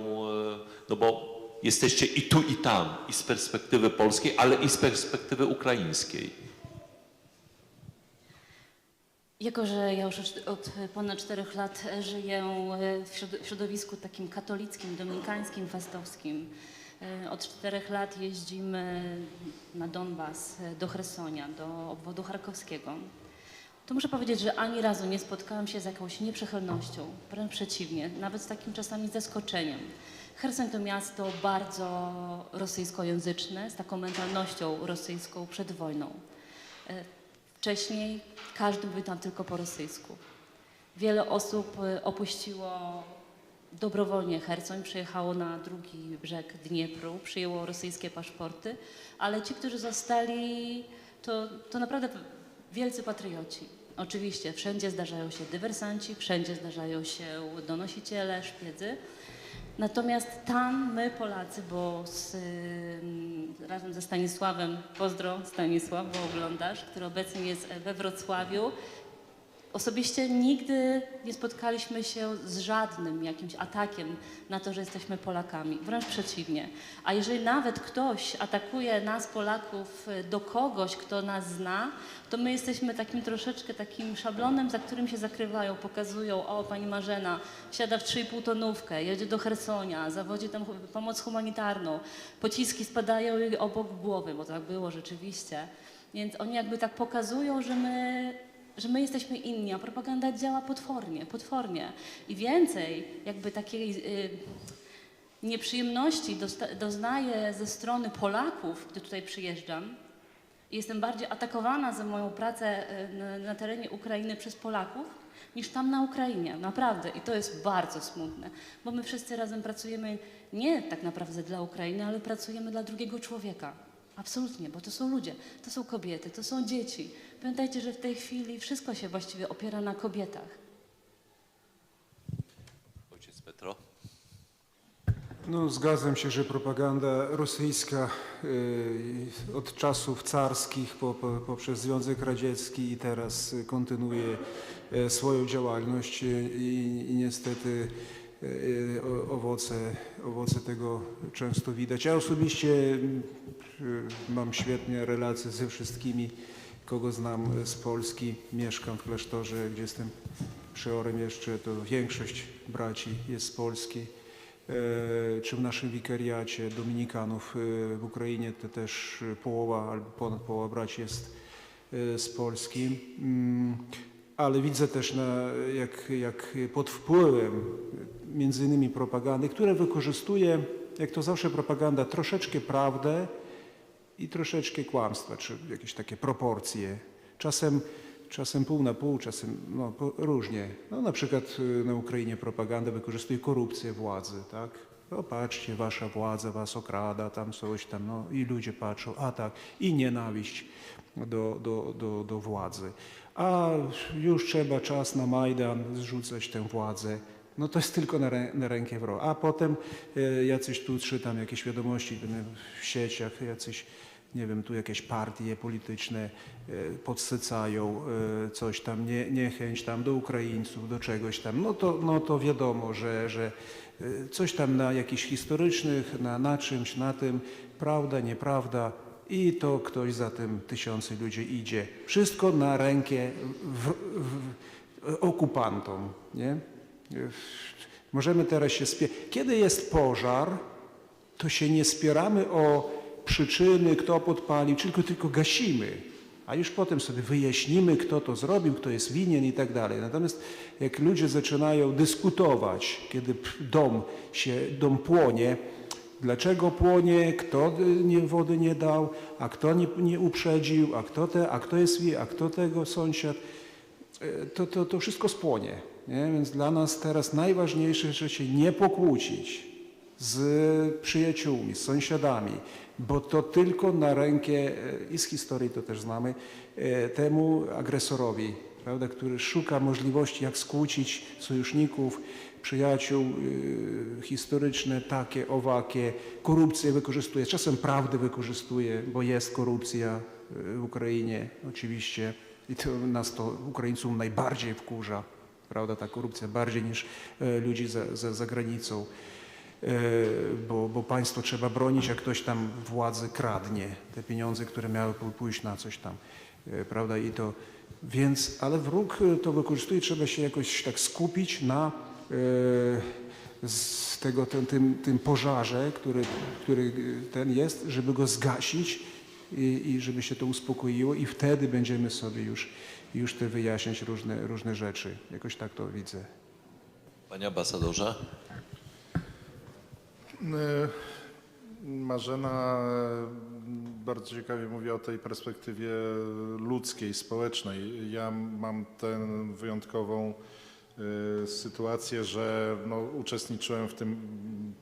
no bo jesteście i tu, i tam, i z perspektywy polskiej, ale i z perspektywy ukraińskiej. Jako że ja już od ponad 4 lat żyję w środowisku takim katolickim, dominikańskim, fastowskim, od 4 lat jeździmy na Donbas, do Chersonia, do obwodu charkowskiego. to muszę powiedzieć, że ani razu nie spotkałam się z jakąś nieprzychylnością, wręcz przeciwnie, nawet z takim czasami zaskoczeniem. Cherson to miasto bardzo rosyjskojęzyczne, z taką mentalnością rosyjską przed wojną. Wcześniej każdy mówił tam tylko po rosyjsku. Wiele osób opuściło dobrowolnie Cherson, przyjechało na drugi brzeg Dniepru, przyjęło rosyjskie paszporty, ale ci, którzy zostali, to naprawdę wielcy patrioci. Oczywiście wszędzie zdarzają się dywersanci, wszędzie zdarzają się donosiciele, szpiedzy. Natomiast tam my Polacy, bo razem ze Stanisławem, pozdro Stanisław, bo oglądasz, który obecnie jest we Wrocławiu, osobiście nigdy nie spotkaliśmy się z żadnym jakimś atakiem na to, że jesteśmy Polakami. Wręcz przeciwnie. A jeżeli nawet ktoś atakuje nas, Polaków, do kogoś, kto nas zna, to my jesteśmy takim troszeczkę takim szablonem, za którym się zakrywają, pokazują: o, pani Marzena wsiada w 3,5-tonówkę, jedzie do Chersonia, zawodzi tam pomoc humanitarną, pociski spadają jej obok głowy, bo tak było rzeczywiście. Więc oni jakby tak pokazują, że my jesteśmy inni, a propaganda działa potwornie. I więcej jakby takiej nieprzyjemności doznaję ze strony Polaków, gdy tutaj przyjeżdżam. I jestem bardziej atakowana za moją pracę na terenie Ukrainy przez Polaków, niż tam na Ukrainie, naprawdę. I to jest bardzo smutne, bo my wszyscy razem pracujemy nie tak naprawdę dla Ukrainy, ale pracujemy dla drugiego człowieka. Absolutnie, bo to są ludzie, to są kobiety, to są dzieci. Pamiętajcie, że w tej chwili wszystko się właściwie opiera na kobietach. Ojciec Petro. No, zgadzam się, że propaganda rosyjska od czasów carskich poprzez Związek Radziecki i teraz kontynuuje swoją działalność i niestety owoce tego często widać. Ja osobiście mam świetne relacje ze wszystkimi, kogo znam z Polski. Mieszkam w klasztorze, gdzie jestem przeorem jeszcze, to większość braci jest z Polski. Czy w naszym wikariacie dominikanów w Ukrainie to też połowa albo ponad połowa braci jest z Polski. Ale widzę też, jak pod wpływem między innymi propagandy, które wykorzystuje, jak to zawsze propaganda, troszeczkę prawdę i troszeczkę kłamstwa, czy jakieś takie proporcje. Czasem pół na pół, czasem no, różnie. No, na przykład na Ukrainie propaganda wykorzystuje korupcję władzy, tak? No patrzcie, wasza władza was okrada, tam coś tam, no i ludzie patrzą, a tak, i nienawiść do władzy. A już trzeba czas na Majdan zrzucać tę władzę. No to jest tylko na rękę wroga. A potem jacyś tu czytam jakieś wiadomości w sieciach, jacyś, nie wiem, tu jakieś partie polityczne podsycają coś tam, niechęć tam do Ukraińców, do czegoś tam. No to wiadomo, że coś tam na jakichś historycznych, na czymś, na tym, prawda, nieprawda, i to ktoś za tym, tysiące ludzi idzie. Wszystko na rękę okupantom, nie? Możemy teraz się Kiedy jest pożar, to się nie spieramy o przyczyny, kto podpalił, tylko gasimy. A już potem sobie wyjaśnimy, kto to zrobił, kto jest winien i tak dalej. Natomiast jak ludzie zaczynają dyskutować, kiedy dom płonie, dlaczego płonie, kto wody nie dał, a kto nie uprzedził, a kto jest a kto tego sąsiad, to wszystko spłonie. Nie? Więc dla nas teraz najważniejsze, że się nie pokłócić z przyjaciółmi, z sąsiadami, bo to tylko na rękę, i z historii to też znamy, temu agresorowi, prawda, który szuka możliwości, jak skłócić sojuszników, przyjaciół historyczne, takie, owakie, korupcję wykorzystuje, czasem prawdę wykorzystuje, bo jest korupcja w Ukrainie oczywiście i to nas, Ukraińców, najbardziej wkurza, prawda, ta korupcja, bardziej niż ludzi za granicą. Bo państwo trzeba bronić, a ktoś tam władzy kradnie te pieniądze, które miały pójść na coś tam, prawda, ale wróg to wykorzystuje, trzeba się jakoś tak skupić na tym pożarze, który ten jest, żeby go zgasić i żeby się to uspokoiło i wtedy będziemy sobie już te wyjaśniać różne rzeczy. Jakoś tak to widzę. Panie ambasadorze? Marzena bardzo ciekawie mówi o tej perspektywie ludzkiej, społecznej. Ja mam tę wyjątkową sytuację, że no, uczestniczyłem w tym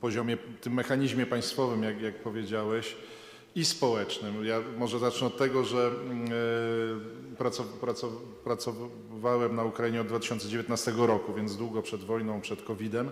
poziomie, tym mechanizmie państwowym, jak powiedziałeś, i społecznym. Ja może zacznę od tego, że pracowałem na Ukrainie od 2019 roku, więc długo przed wojną, przed COVID-em.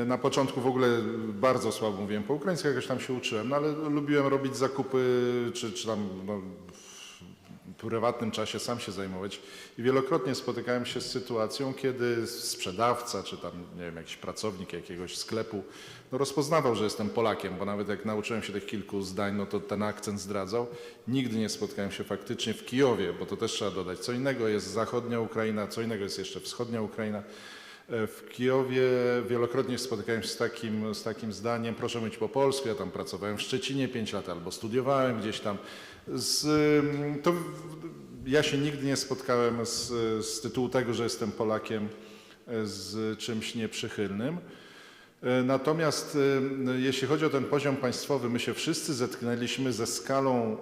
Na początku w ogóle bardzo słabo mówiłem po ukraińsku, jakoś tam się uczyłem, no ale lubiłem robić zakupy, czy tam no, w prywatnym czasie sam się zajmować. I wielokrotnie spotykałem się z sytuacją, kiedy sprzedawca, czy tam, nie wiem, jakiś pracownik jakiegoś sklepu, no rozpoznawał, że jestem Polakiem, bo nawet jak nauczyłem się tych kilku zdań, no to ten akcent zdradzał. Nigdy nie spotkałem się faktycznie w Kijowie, bo to też trzeba dodać. Co innego jest zachodnia Ukraina, co innego jest jeszcze wschodnia Ukraina. W Kijowie wielokrotnie spotykałem się z takim zdaniem, proszę mówić po polsku, ja tam pracowałem w Szczecinie 5 lat albo studiowałem gdzieś tam. Ja się nigdy nie spotkałem z tytułu tego, że jestem Polakiem, z czymś nieprzychylnym. Natomiast jeśli chodzi o ten poziom państwowy, my się wszyscy zetknęliśmy ze skalą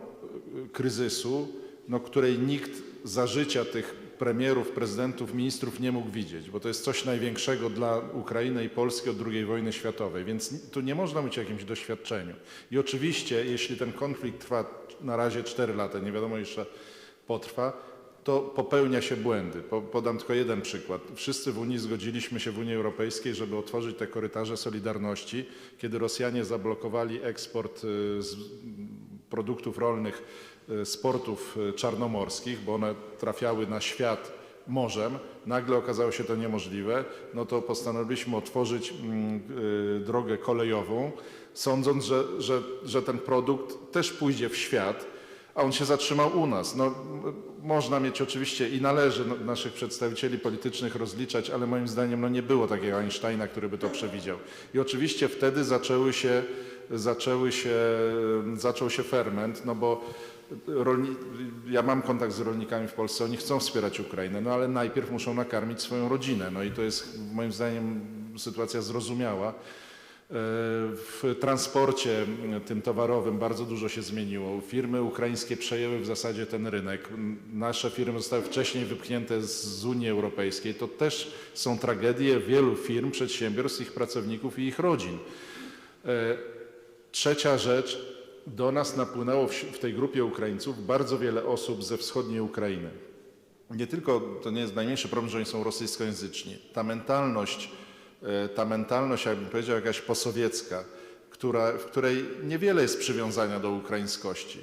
kryzysu, no, której nikt za życia tych premierów, prezydentów, ministrów nie mógł widzieć, bo to jest coś największego dla Ukrainy i Polski od II wojny światowej, więc tu nie można mówić o jakimś doświadczeniu. I oczywiście, jeśli ten konflikt trwa na razie 4 lata, nie wiadomo jeszcze potrwa, to popełnia się błędy. Podam tylko jeden przykład. Wszyscy w Unii zgodziliśmy się w Unii Europejskiej, żeby otworzyć te korytarze solidarności, kiedy Rosjanie zablokowali eksport produktów rolnych z portów czarnomorskich, bo one trafiały na świat morzem. Nagle okazało się to niemożliwe. No to postanowiliśmy otworzyć drogę kolejową, sądząc, że ten produkt też pójdzie w świat, a on się zatrzymał u nas. No, można mieć oczywiście i należy naszych przedstawicieli politycznych rozliczać, ale moim zdaniem no, nie było takiego Einsteina, który by to przewidział. I oczywiście wtedy zaczął się ferment, no bo ja mam kontakt z rolnikami w Polsce, oni chcą wspierać Ukrainę, no ale najpierw muszą nakarmić swoją rodzinę. No i to jest moim zdaniem sytuacja zrozumiała. W transporcie tym towarowym bardzo dużo się zmieniło. Firmy ukraińskie przejęły w zasadzie ten rynek. Nasze firmy zostały wcześniej wypchnięte z Unii Europejskiej. To też są tragedie wielu firm, przedsiębiorstw, ich pracowników i ich rodzin. Trzecia rzecz. Do nas napłynęło w tej grupie Ukraińców bardzo wiele osób ze wschodniej Ukrainy. Nie tylko, to nie jest najmniejszy problem, że oni są rosyjskojęzyczni. Ta mentalność, jakbym powiedział, jakaś posowiecka, w której niewiele jest przywiązania do ukraińskości.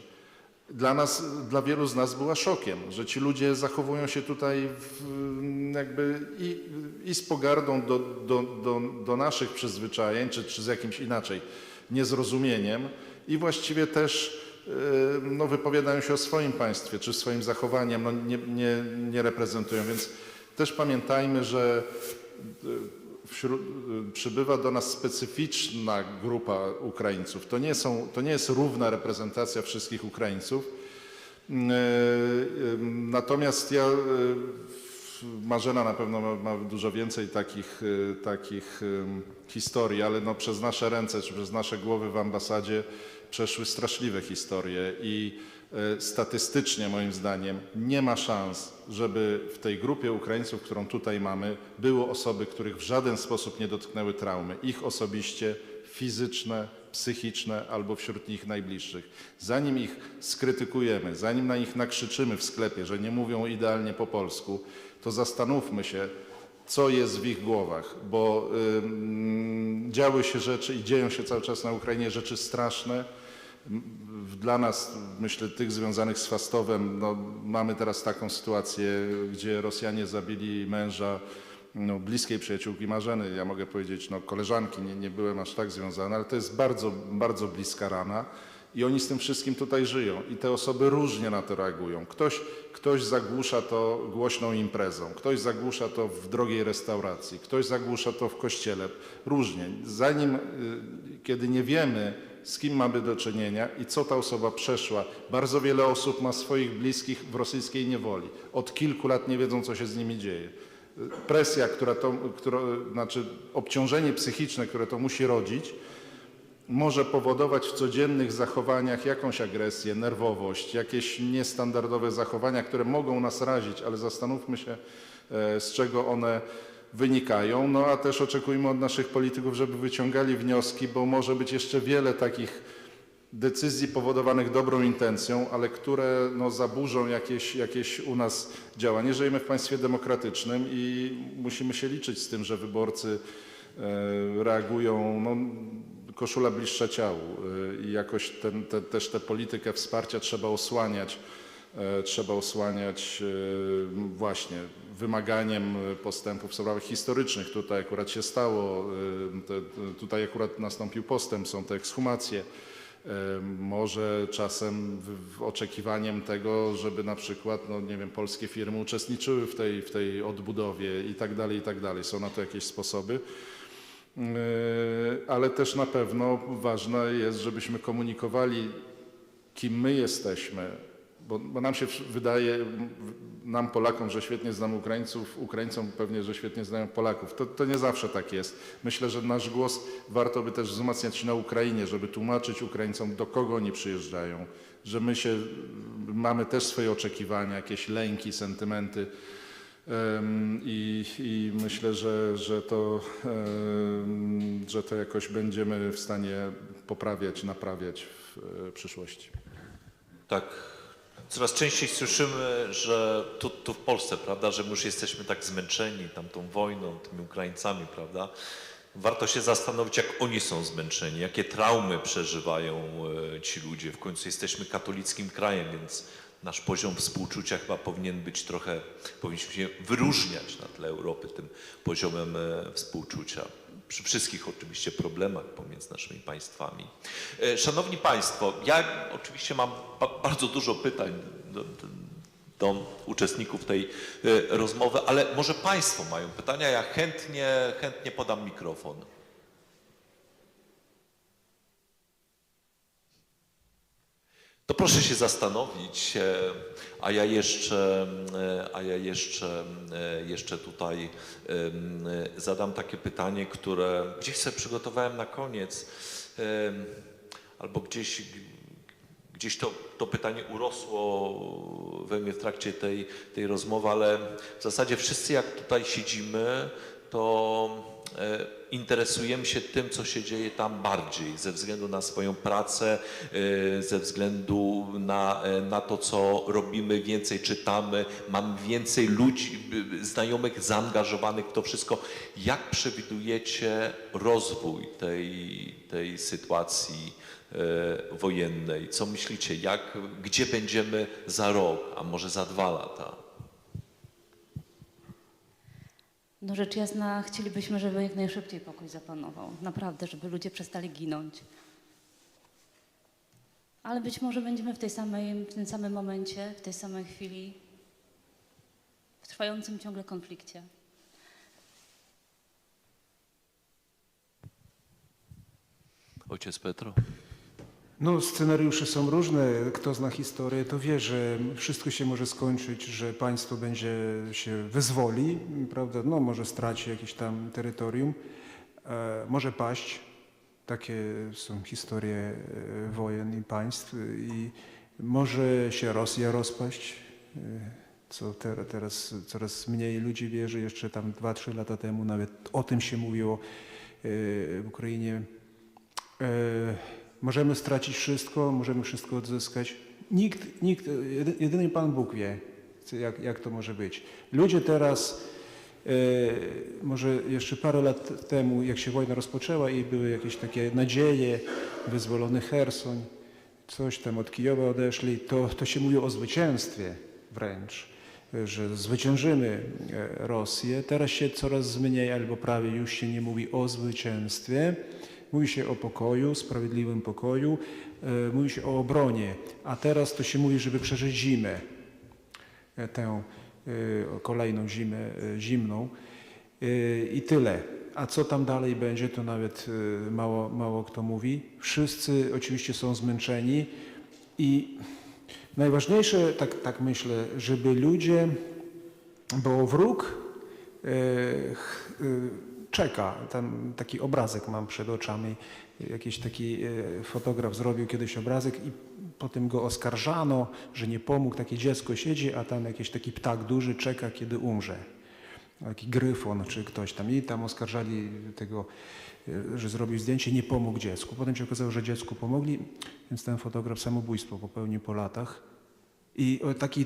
Dla wielu z nas była szokiem, że ci ludzie zachowują się tutaj jakby i z pogardą do naszych przyzwyczajeń, czy z jakimś inaczej niezrozumieniem i właściwie też no, wypowiadają się o swoim państwie, czy swoim zachowaniem, no, nie reprezentują. Więc też pamiętajmy, że przybywa do nas specyficzna grupa Ukraińców. To nie jest równa reprezentacja wszystkich Ukraińców. Natomiast Marzena na pewno ma dużo więcej takich historii, ale no przez nasze ręce czy przez nasze głowy w ambasadzie przeszły straszliwe historie i statystycznie moim zdaniem nie ma szans, żeby w tej grupie Ukraińców, którą tutaj mamy, było osoby, których w żaden sposób nie dotknęły traumy. Ich osobiście, fizyczne, psychiczne albo wśród nich najbliższych. Zanim ich skrytykujemy, zanim na nich nakrzyczymy w sklepie, że nie mówią idealnie po polsku, to zastanówmy się, co jest w ich głowach, bo działy się rzeczy i dzieją się cały czas na Ukrainie rzeczy straszne. Dla nas, myślę, tych związanych z Fastowem, no, mamy teraz taką sytuację, gdzie Rosjanie zabili męża bliskiej przyjaciółki Marzeny. Ja mogę powiedzieć, no, koleżanki, nie byłem aż tak związany, ale to jest bardzo, bardzo bliska rana i oni z tym wszystkim tutaj żyją i te osoby różnie na to reagują. Ktoś zagłusza to głośną imprezą, ktoś zagłusza to w drogiej restauracji, ktoś zagłusza to w kościele. Różnie. Kiedy nie wiemy, z kim mamy do czynienia i co ta osoba przeszła. Bardzo wiele osób ma swoich bliskich w rosyjskiej niewoli. Od kilku lat nie wiedzą, co się z nimi dzieje. Presja, znaczy obciążenie psychiczne, które to musi rodzić, może powodować w codziennych zachowaniach jakąś agresję, nerwowość, jakieś niestandardowe zachowania, które mogą nas razić, ale zastanówmy się, z czego one wynikają. No a też oczekujmy od naszych polityków, żeby wyciągali wnioski, bo może być jeszcze wiele takich decyzji powodowanych dobrą intencją, ale które no, zaburzą jakieś u nas działanie. Żyjemy w państwie demokratycznym i musimy się liczyć z tym, że wyborcy reagują, no, koszula bliższa ciału i jakoś też tę politykę wsparcia trzeba osłaniać właśnie wymaganiem postępów w sprawach historycznych. Tutaj akurat się stało, tutaj akurat nastąpił postęp, są te ekshumacje. Może czasem oczekiwaniem tego, żeby na przykład, no nie wiem, polskie firmy uczestniczyły w tej odbudowie i tak dalej. Są na to jakieś sposoby. Ale też na pewno ważne jest, żebyśmy komunikowali, kim my jesteśmy, bo nam się wydaje, nam Polakom, że świetnie znamy Ukraińców, Ukraińcom pewnie, że świetnie znają Polaków. To nie zawsze tak jest. Myślę, że nasz głos warto by też wzmacniać na Ukrainie, żeby tłumaczyć Ukraińcom, do kogo oni przyjeżdżają, że mamy też swoje oczekiwania, jakieś lęki, sentymenty. I myślę, że to jakoś będziemy w stanie poprawiać, naprawiać w przyszłości. Tak, coraz częściej słyszymy, że tu w Polsce, prawda, że my już jesteśmy tak zmęczeni tamtą wojną, tymi Ukraińcami, prawda. Warto się zastanowić, jak oni są zmęczeni, jakie traumy przeżywają ci ludzie. W końcu jesteśmy katolickim krajem, więc nasz poziom współczucia chyba powinniśmy się wyróżniać na tle Europy tym poziomem współczucia. Przy wszystkich oczywiście problemach pomiędzy naszymi państwami. Szanowni Państwo, ja oczywiście mam bardzo dużo pytań do uczestników tej rozmowy, ale może Państwo mają pytania, ja chętnie podam mikrofon. To proszę się zastanowić, a ja jeszcze tutaj zadam takie pytanie, które gdzieś sobie przygotowałem na koniec, albo gdzieś to pytanie urosło we mnie w trakcie tej rozmowy, ale w zasadzie wszyscy jak tutaj siedzimy, to interesujemy się tym, co się dzieje tam bardziej, ze względu na swoją pracę, ze względu na to, co robimy, więcej czytamy, mamy więcej ludzi, znajomych zaangażowanych w to wszystko. Jak przewidujecie rozwój tej sytuacji wojennej? Co myślicie, gdzie będziemy za rok, a może za 2 lata? No rzecz jasna, chcielibyśmy, żeby jak najszybciej pokój zapanował. Naprawdę, żeby ludzie przestali ginąć. Ale być może będziemy w tym samym momencie, w tej samej chwili, w trwającym ciągle konflikcie. Ojciec Petro? No, scenariusze są różne. Kto zna historię, to wie, że wszystko się może skończyć, że państwo będzie się wyzwoli, prawda? No, może straci jakieś tam terytorium, może paść. Takie są historie wojen i państw. I może się Rosja rozpaść, co teraz coraz mniej ludzi wierzy. Jeszcze tam 2-3 lata temu nawet o tym się mówiło w Ukrainie. Możemy stracić wszystko, możemy wszystko odzyskać. Jedyny Pan Bóg wie, jak to może być. Ludzie teraz, może jeszcze parę lat temu, jak się wojna rozpoczęła i były jakieś takie nadzieje, wyzwolony Cherson, coś tam od Kijowa odeszli, to się mówi o zwycięstwie wręcz, że zwyciężymy Rosję. Teraz się coraz mniej albo prawie już się nie mówi o zwycięstwie. Mówi się o pokoju, sprawiedliwym pokoju, mówi się o obronie, a teraz to się mówi, żeby przeżyć zimę, tę kolejną zimę zimną i tyle. a co tam dalej będzie, to nawet mało kto mówi. Wszyscy oczywiście są zmęczeni i najważniejsze, tak myślę, żeby ludzie, bo wróg czeka, tam taki obrazek mam przed oczami, jakiś taki fotograf zrobił kiedyś obrazek i potem go oskarżano, że nie pomógł, takie dziecko siedzi, a tam jakiś taki ptak duży czeka, kiedy umrze. Taki gryfon czy ktoś tam i tam oskarżali tego, że zrobił zdjęcie, nie pomógł dziecku. Potem się okazało, że dziecku pomogli, więc ten fotograf samobójstwo popełnił po latach. I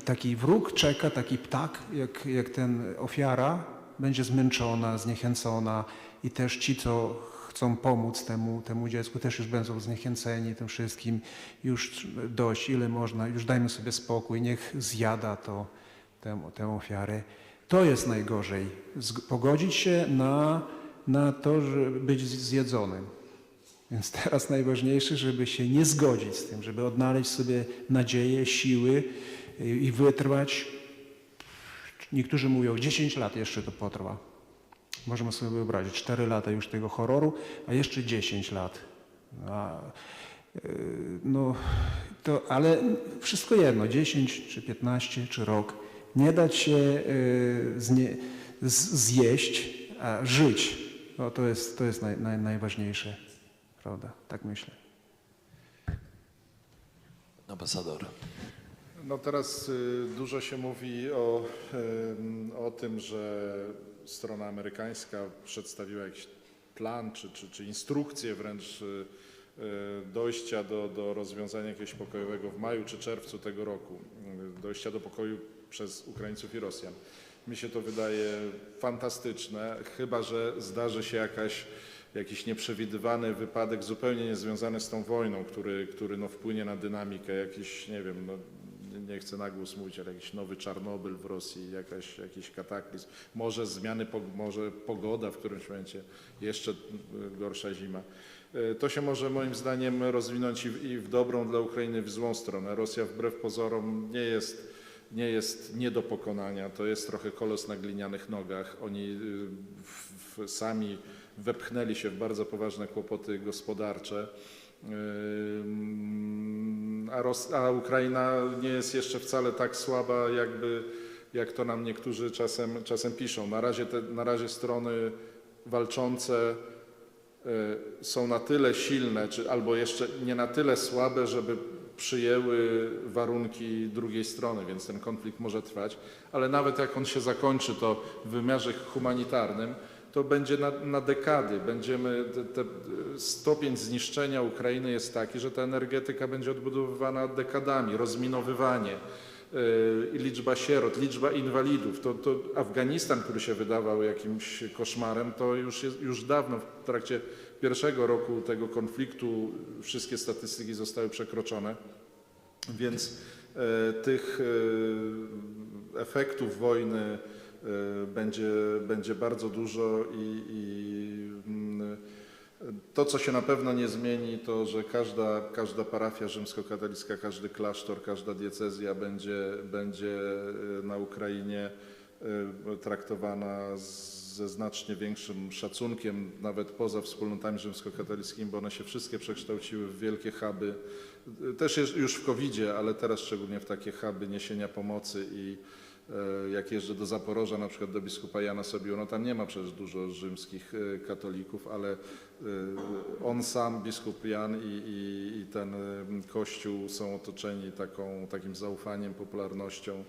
taki wróg czeka, taki ptak, jak ten ofiara, będzie zmęczona, zniechęcona i też ci, co chcą pomóc temu dziecku, też już będą zniechęceni tym wszystkim. Już dość, ile można, już dajmy sobie spokój, niech zjada tę ofiarę. To jest najgorzej. Pogodzić się na to, żeby być zjedzonym. Więc teraz najważniejsze, żeby się nie zgodzić z tym, żeby odnaleźć sobie nadzieję, siły i wytrwać. Niektórzy mówią, 10 lat jeszcze to potrwa. Możemy sobie wyobrazić, 4 lata już tego horroru, a jeszcze 10 lat. Ale wszystko jedno, 10 czy 15 czy rok. Nie dać się zjeść, a żyć. No, to jest najważniejsze. Prawda? Tak myślę. Ambasador. No teraz dużo się mówi o tym, że strona amerykańska przedstawiła jakiś plan czy instrukcję wręcz dojścia do rozwiązania jakiegoś pokojowego w maju czy czerwcu tego roku. Dojścia do pokoju przez Ukraińców i Rosjan. Mi się to wydaje fantastyczne, chyba że zdarzy się jakiś nieprzewidywany wypadek zupełnie niezwiązany z tą wojną, który wpłynie na dynamikę, jakiś, nie wiem, nie chcę na głos mówić, ale jakiś nowy Czarnobyl w Rosji, jakiś kataklizm, może może pogoda w którymś momencie, jeszcze gorsza zima. To się może moim zdaniem rozwinąć i w dobrą dla Ukrainy, w złą stronę. Rosja wbrew pozorom nie jest nie do pokonania, to jest trochę kolos na glinianych nogach. Oni sami wepchnęli się w bardzo poważne kłopoty gospodarcze, a Ukraina nie jest jeszcze wcale tak słaba, jak to nam niektórzy czasem piszą. Na razie strony walczące są na tyle silne, albo jeszcze nie na tyle słabe, żeby przyjęły warunki drugiej strony, więc ten konflikt może trwać, ale nawet jak on się zakończy, to w wymiarze humanitarnym, to będzie na dekady. Stopień zniszczenia Ukrainy jest taki, że ta energetyka będzie odbudowywana dekadami, rozminowywanie, liczba sierot, liczba inwalidów. To Afganistan, który się wydawał jakimś koszmarem, to już dawno w trakcie pierwszego roku tego konfliktu wszystkie statystyki zostały przekroczone, więc tych efektów wojny będzie bardzo dużo i to, co się na pewno nie zmieni, to, że każda parafia rzymskokatolicka, każdy klasztor, każda diecezja będzie na Ukrainie traktowana ze znacznie większym szacunkiem, nawet poza wspólnotami rzymskokatolickimi, bo one się wszystkie przekształciły w wielkie huby, też już w COVID-zie, ale teraz szczególnie w takie huby niesienia pomocy i jak jeżdżę do Zaporoża, na przykład do biskupa Jana Sobiu, no tam nie ma przecież dużo rzymskich katolików, ale on sam, biskup Jan i ten kościół są otoczeni takim zaufaniem, popularnością,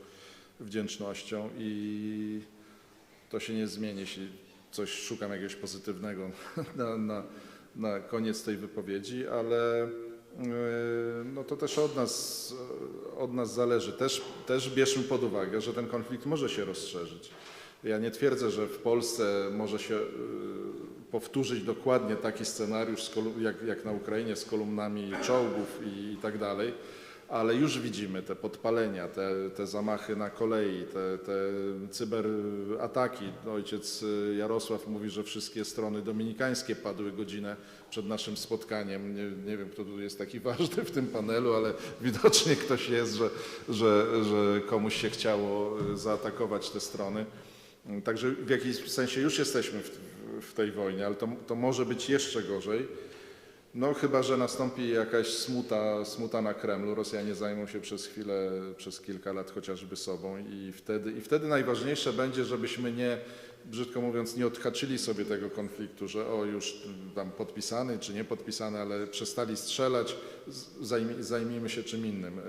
wdzięcznością i to się nie zmieni, jeśli szukam jakiegoś pozytywnego na koniec tej wypowiedzi, ale no to też od nas zależy. Też bierzmy pod uwagę, że ten konflikt może się rozszerzyć. Ja nie twierdzę, że w Polsce może się powtórzyć dokładnie taki scenariusz jak na Ukrainie z kolumnami czołgów i tak dalej, ale już widzimy te podpalenia, te zamachy na kolei, te cyberataki. Ojciec Jarosław mówi, że wszystkie strony dominikańskie padły godzinę przed naszym spotkaniem. Nie wiem, kto tu jest taki ważny w tym panelu, ale widocznie ktoś jest, że komuś się chciało zaatakować te strony. Także w jakimś sensie już jesteśmy w tej wojnie, ale to może być jeszcze gorzej. No chyba że nastąpi jakaś smuta na Kremlu, Rosjanie zajmą się przez chwilę, przez kilka lat chociażby sobą i wtedy najważniejsze będzie, żebyśmy nie, brzydko mówiąc, nie odhaczyli sobie tego konfliktu, że już tam podpisany czy nie podpisany, ale przestali strzelać, zajmijmy się czym innym.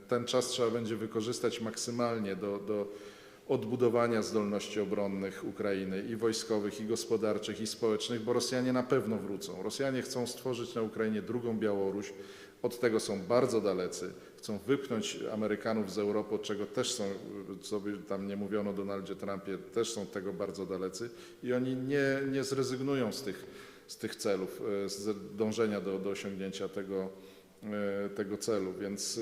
Ten czas trzeba będzie wykorzystać maksymalnie do odbudowania zdolności obronnych Ukrainy i wojskowych, i gospodarczych, i społecznych, bo Rosjanie na pewno wrócą. Rosjanie chcą stworzyć na Ukrainie drugą Białoruś, od tego są bardzo dalecy. Chcą wypchnąć Amerykanów z Europy, od czego też są, co by tam nie mówiono o Donaldzie Trumpie, też są tego bardzo dalecy i oni nie zrezygnują z tych celów, z dążenia do osiągnięcia tego celu, więc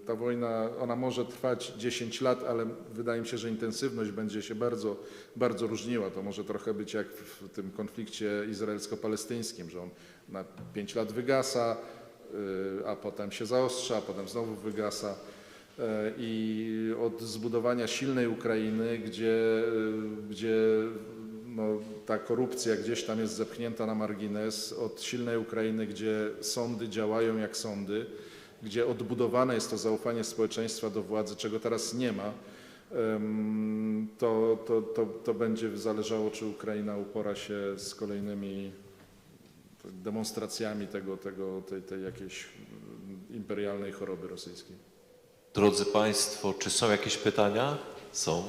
ta wojna, ona może trwać 10 lat, ale wydaje mi się, że intensywność będzie się bardzo, bardzo różniła. To może trochę być jak w tym konflikcie izraelsko-palestyńskim, że on na 5 lat wygasa, a potem się zaostrza, a potem znowu wygasa. I od zbudowania silnej Ukrainy, gdzie no, ta korupcja gdzieś tam jest zepchnięta na margines, od silnej Ukrainy, gdzie sądy działają jak sądy, gdzie odbudowane jest to zaufanie społeczeństwa do władzy, czego teraz nie ma, to będzie zależało, czy Ukraina upora się z kolejnymi demonstracjami tej jakiejś imperialnej choroby rosyjskiej. Drodzy Państwo, czy są jakieś pytania? Są.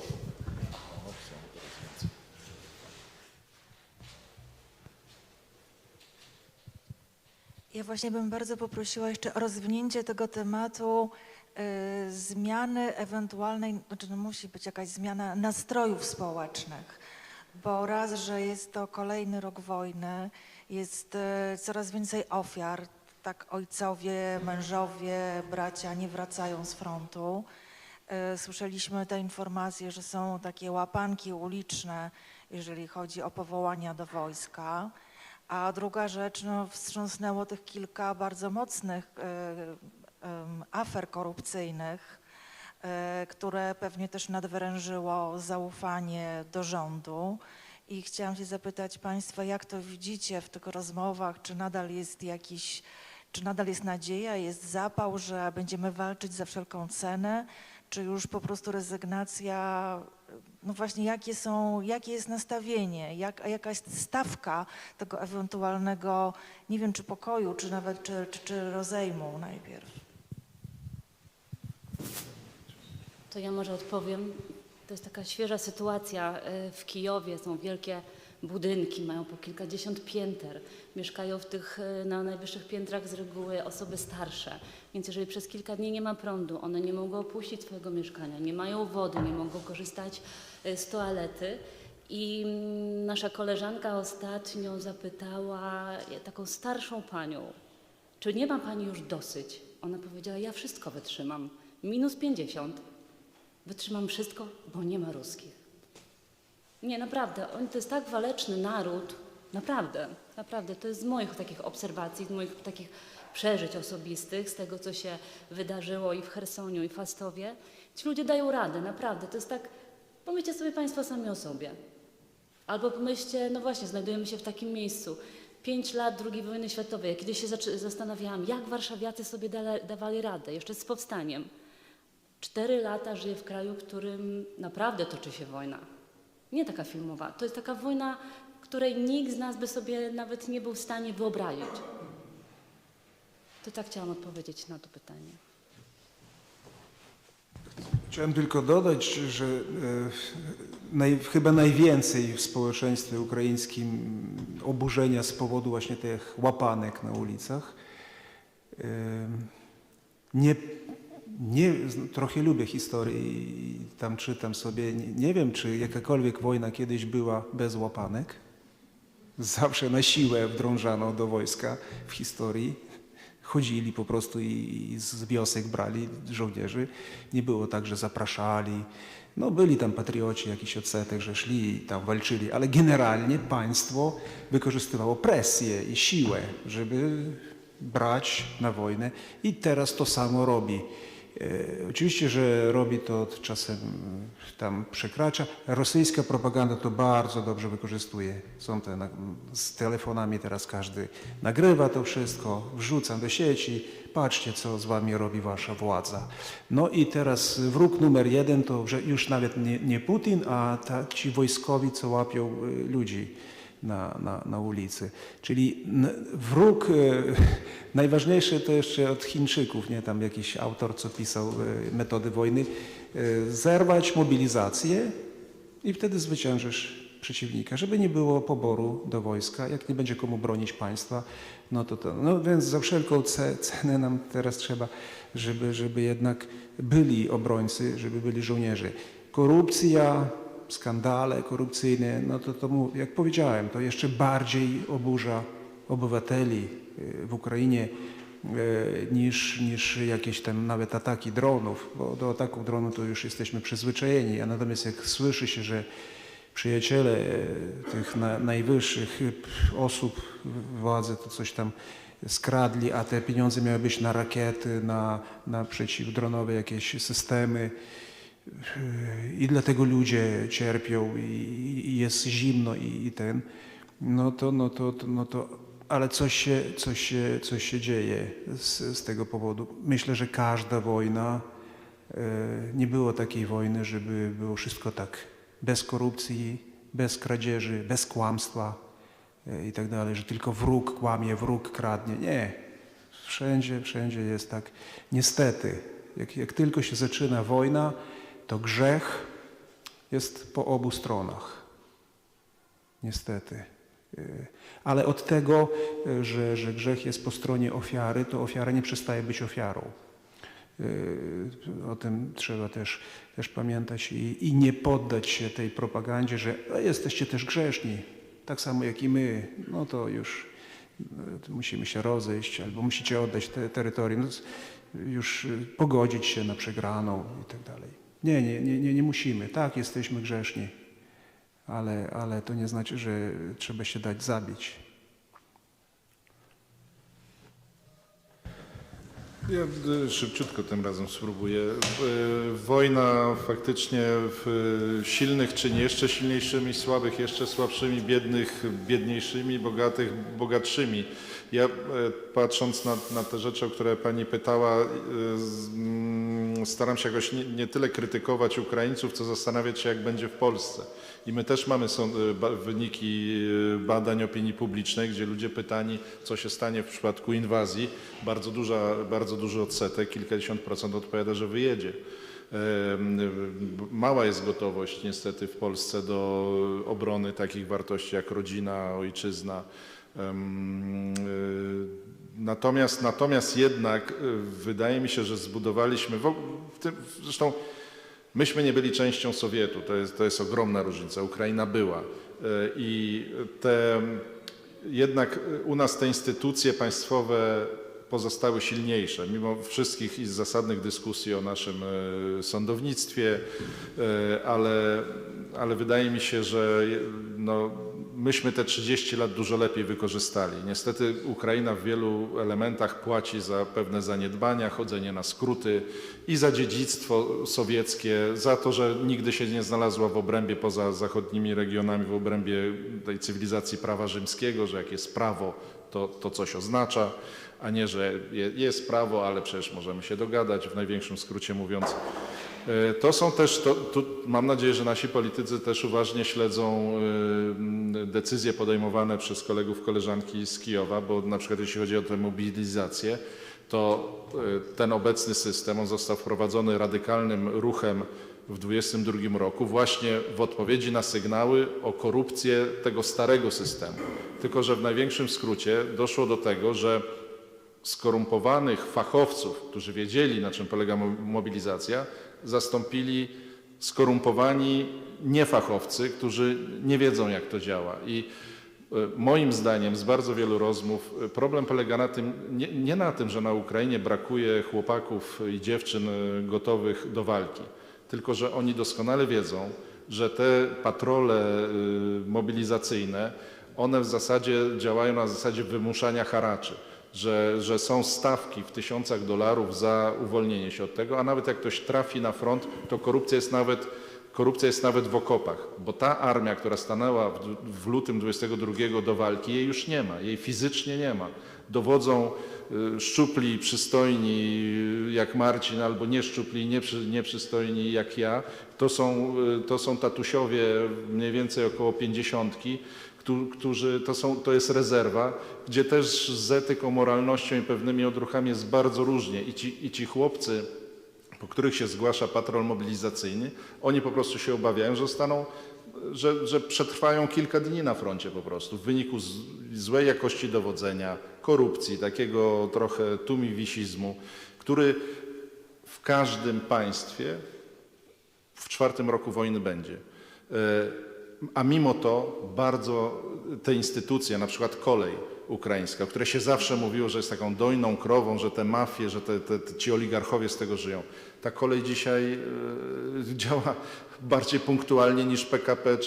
Ja właśnie bym bardzo poprosiła jeszcze o rozwinięcie tego tematu zmiany ewentualnej, znaczy no musi być jakaś zmiana nastrojów społecznych, bo raz, że jest to kolejny rok wojny, jest coraz więcej ofiar, tak ojcowie, mężowie, bracia nie wracają z frontu. Słyszeliśmy te informacje, że są takie łapanki uliczne, jeżeli chodzi o powołania do wojska. A druga rzecz, no, wstrząsnęło tych kilka bardzo mocnych afer korupcyjnych, które pewnie też nadwyrężyło zaufanie do rządu. I chciałam się zapytać Państwa, jak to widzicie w tych rozmowach, czy nadal jest nadzieja, jest zapał, że będziemy walczyć za wszelką cenę, czy już po prostu rezygnacja, no właśnie jakie jest nastawienie, jaka jest stawka tego ewentualnego, nie wiem czy pokoju, czy nawet czy rozejmu najpierw. To ja może odpowiem. To jest taka świeża sytuacja. W Kijowie są wielkie budynki, mają po kilkadziesiąt pięter. Mieszkają w tych na najwyższych piętrach z reguły osoby starsze. Więc jeżeli przez kilka dni nie ma prądu, one nie mogą opuścić swojego mieszkania, nie mają wody, nie mogą korzystać z toalety. I nasza koleżanka ostatnio zapytała taką starszą panią, czy nie ma pani już dosyć? Ona powiedziała, ja wszystko wytrzymam. -50. Wytrzymam wszystko, bo nie ma ruskich. Nie, naprawdę, to jest tak waleczny naród, naprawdę, to jest z moich takich obserwacji, z moich takich przeżyć osobistych, z tego, co się wydarzyło i w Chersoniu, i w Fastowie. Ci ludzie dają radę, naprawdę, to jest tak, pomyślcie sobie Państwo sami o sobie. Albo pomyślcie, no właśnie, znajdujemy się w takim miejscu. 5 lat II wojny światowej, ja kiedyś się zastanawiałam, jak warszawiacy sobie dawali radę, jeszcze z powstaniem. 4 lata żyję w kraju, w którym naprawdę toczy się wojna. Nie taka filmowa. To jest taka wojna, której nikt z nas by sobie nawet nie był w stanie wyobrazić. To tak chciałam odpowiedzieć na to pytanie. Chciałem tylko dodać, że chyba najwięcej w społeczeństwie ukraińskim oburzenia z powodu właśnie tych łapanek na ulicach. Trochę lubię historię i tam czytam sobie, nie wiem, czy jakakolwiek wojna kiedyś była bez łapanek. Zawsze na siłę wdrążano do wojska w historii. Chodzili po prostu i z wiosek brali żołnierzy. Nie było tak, że zapraszali. No byli tam patrioci, jakiś odsetek, że szli i tam walczyli, ale generalnie państwo wykorzystywało presję i siłę, żeby brać na wojnę i teraz to samo robi. Oczywiście, że robi to czasem tam przekracza. Rosyjska propaganda to bardzo dobrze wykorzystuje. Są te z telefonami teraz każdy nagrywa to wszystko, wrzuca do sieci. Patrzcie, co z wami robi wasza władza. No i teraz wróg numer jeden to już nawet nie Putin, a ci wojskowi, co łapią ludzi na ulicy. Czyli wróg, najważniejsze to jeszcze od Chińczyków, nie tam jakiś autor, co pisał metody wojny, zerwać mobilizację i wtedy zwyciężysz przeciwnika, żeby nie było poboru do wojska, jak nie będzie komu bronić państwa, no więc za wszelką cenę nam teraz trzeba, żeby jednak byli obrońcy, żeby byli żołnierze. Korupcja, skandale korupcyjne, no to jak powiedziałem, to jeszcze bardziej oburza obywateli w Ukrainie niż jakieś tam nawet ataki dronów, bo do ataków dronów to już jesteśmy przyzwyczajeni, a natomiast jak słyszy się, że przyjaciele tych najwyższych osób władzy to coś tam skradli, a te pieniądze miały być na rakiety, na przeciwdronowe jakieś systemy, i dlatego ludzie cierpią i jest zimno i ale coś się dzieje z tego powodu. Myślę, że każda wojna, nie było takiej wojny, żeby było wszystko tak bez korupcji, bez kradzieży, bez kłamstwa i tak dalej, że tylko wróg kłamie, wróg kradnie. Nie. Wszędzie jest tak. Niestety, jak tylko się zaczyna wojna, to grzech jest po obu stronach. Niestety. Ale od tego, że grzech jest po stronie ofiary, to ofiara nie przestaje być ofiarą. O tym trzeba też pamiętać i nie poddać się tej propagandzie, że jesteście też grzeszni, tak samo jak i my, no to już musimy się rozejść albo musicie oddać te terytorium, już pogodzić się na przegraną i tak dalej. Nie musimy. Tak, jesteśmy grzeszni, ale to nie znaczy, że trzeba się dać zabić. Ja szybciutko tym razem spróbuję. Wojna faktycznie silnych czyni jeszcze silniejszymi, słabych jeszcze słabszymi, biednych biedniejszymi, bogatych bogatszymi. Ja patrząc na te rzeczy, o które pani pytała, staram się jakoś nie tyle krytykować Ukraińców, co zastanawiać się, jak będzie w Polsce. I my też mamy wyniki badań opinii publicznej, gdzie ludzie pytani, co się stanie w przypadku inwazji. Bardzo duży odsetek, kilkadziesiąt procent odpowiada, że wyjedzie. Mała jest gotowość niestety w Polsce do obrony takich wartości jak rodzina, ojczyzna. Natomiast jednak wydaje mi się, że zbudowaliśmy, zresztą myśmy nie byli częścią Sowietu, to jest ogromna różnica, Ukraina była i jednak u nas te instytucje państwowe pozostały silniejsze, mimo wszystkich i zasadnych dyskusji o naszym sądownictwie, ale wydaje mi się, że myśmy te 30 lat dużo lepiej wykorzystali. Niestety Ukraina w wielu elementach płaci za pewne zaniedbania, chodzenie na skróty i za dziedzictwo sowieckie, za to, że nigdy się nie znalazła w obrębie poza zachodnimi regionami, w obrębie tej cywilizacji prawa rzymskiego, że jak jest prawo, to coś oznacza, a nie, że jest prawo, ale przecież możemy się dogadać, w największym skrócie mówiąc. To są też, mam nadzieję, że nasi politycy też uważnie śledzą decyzje podejmowane przez kolegów, koleżanki z Kijowa, bo na przykład jeśli chodzi o tę mobilizację, to ten obecny system, on został wprowadzony radykalnym ruchem w 2022 roku właśnie w odpowiedzi na sygnały o korupcję tego starego systemu. Tylko że w największym skrócie doszło do tego, że skorumpowanych fachowców, którzy wiedzieli, na czym polega mobilizacja, zastąpili skorumpowani niefachowcy, którzy nie wiedzą, jak to działa. I moim zdaniem z bardzo wielu rozmów problem polega na tym, nie na tym, że na Ukrainie brakuje chłopaków i dziewczyn gotowych do walki, tylko że oni doskonale wiedzą, że te patrole mobilizacyjne, one w zasadzie działają na zasadzie wymuszania haraczy. że są stawki w tysiącach dolarów za uwolnienie się od tego, a nawet jak ktoś trafi na front, to korupcja jest nawet w okopach, bo ta armia, która stanęła w lutym 22 do walki, jej już nie ma, jej fizycznie nie ma. Dowodzą szczupli, przystojni jak Marcin, albo nieszczupli, nieprzystojni jak ja. To są tatusiowie mniej więcej około 50, którzy to jest rezerwa, gdzie też z etyką, moralnością i pewnymi odruchami jest bardzo różnie. I ci chłopcy, po których się zgłasza patrol mobilizacyjny, oni po prostu się obawiają, że przetrwają kilka dni na froncie po prostu w wyniku złej jakości dowodzenia, korupcji, takiego trochę tumiwisizmu, który w każdym państwie w 4. roku wojny będzie. A mimo to bardzo te instytucje, na przykład kolej ukraińska, o której się zawsze mówiło, że jest taką dojną krową, że te mafie, że ci oligarchowie z tego żyją. Ta kolej dzisiaj działa bardziej punktualnie niż PKP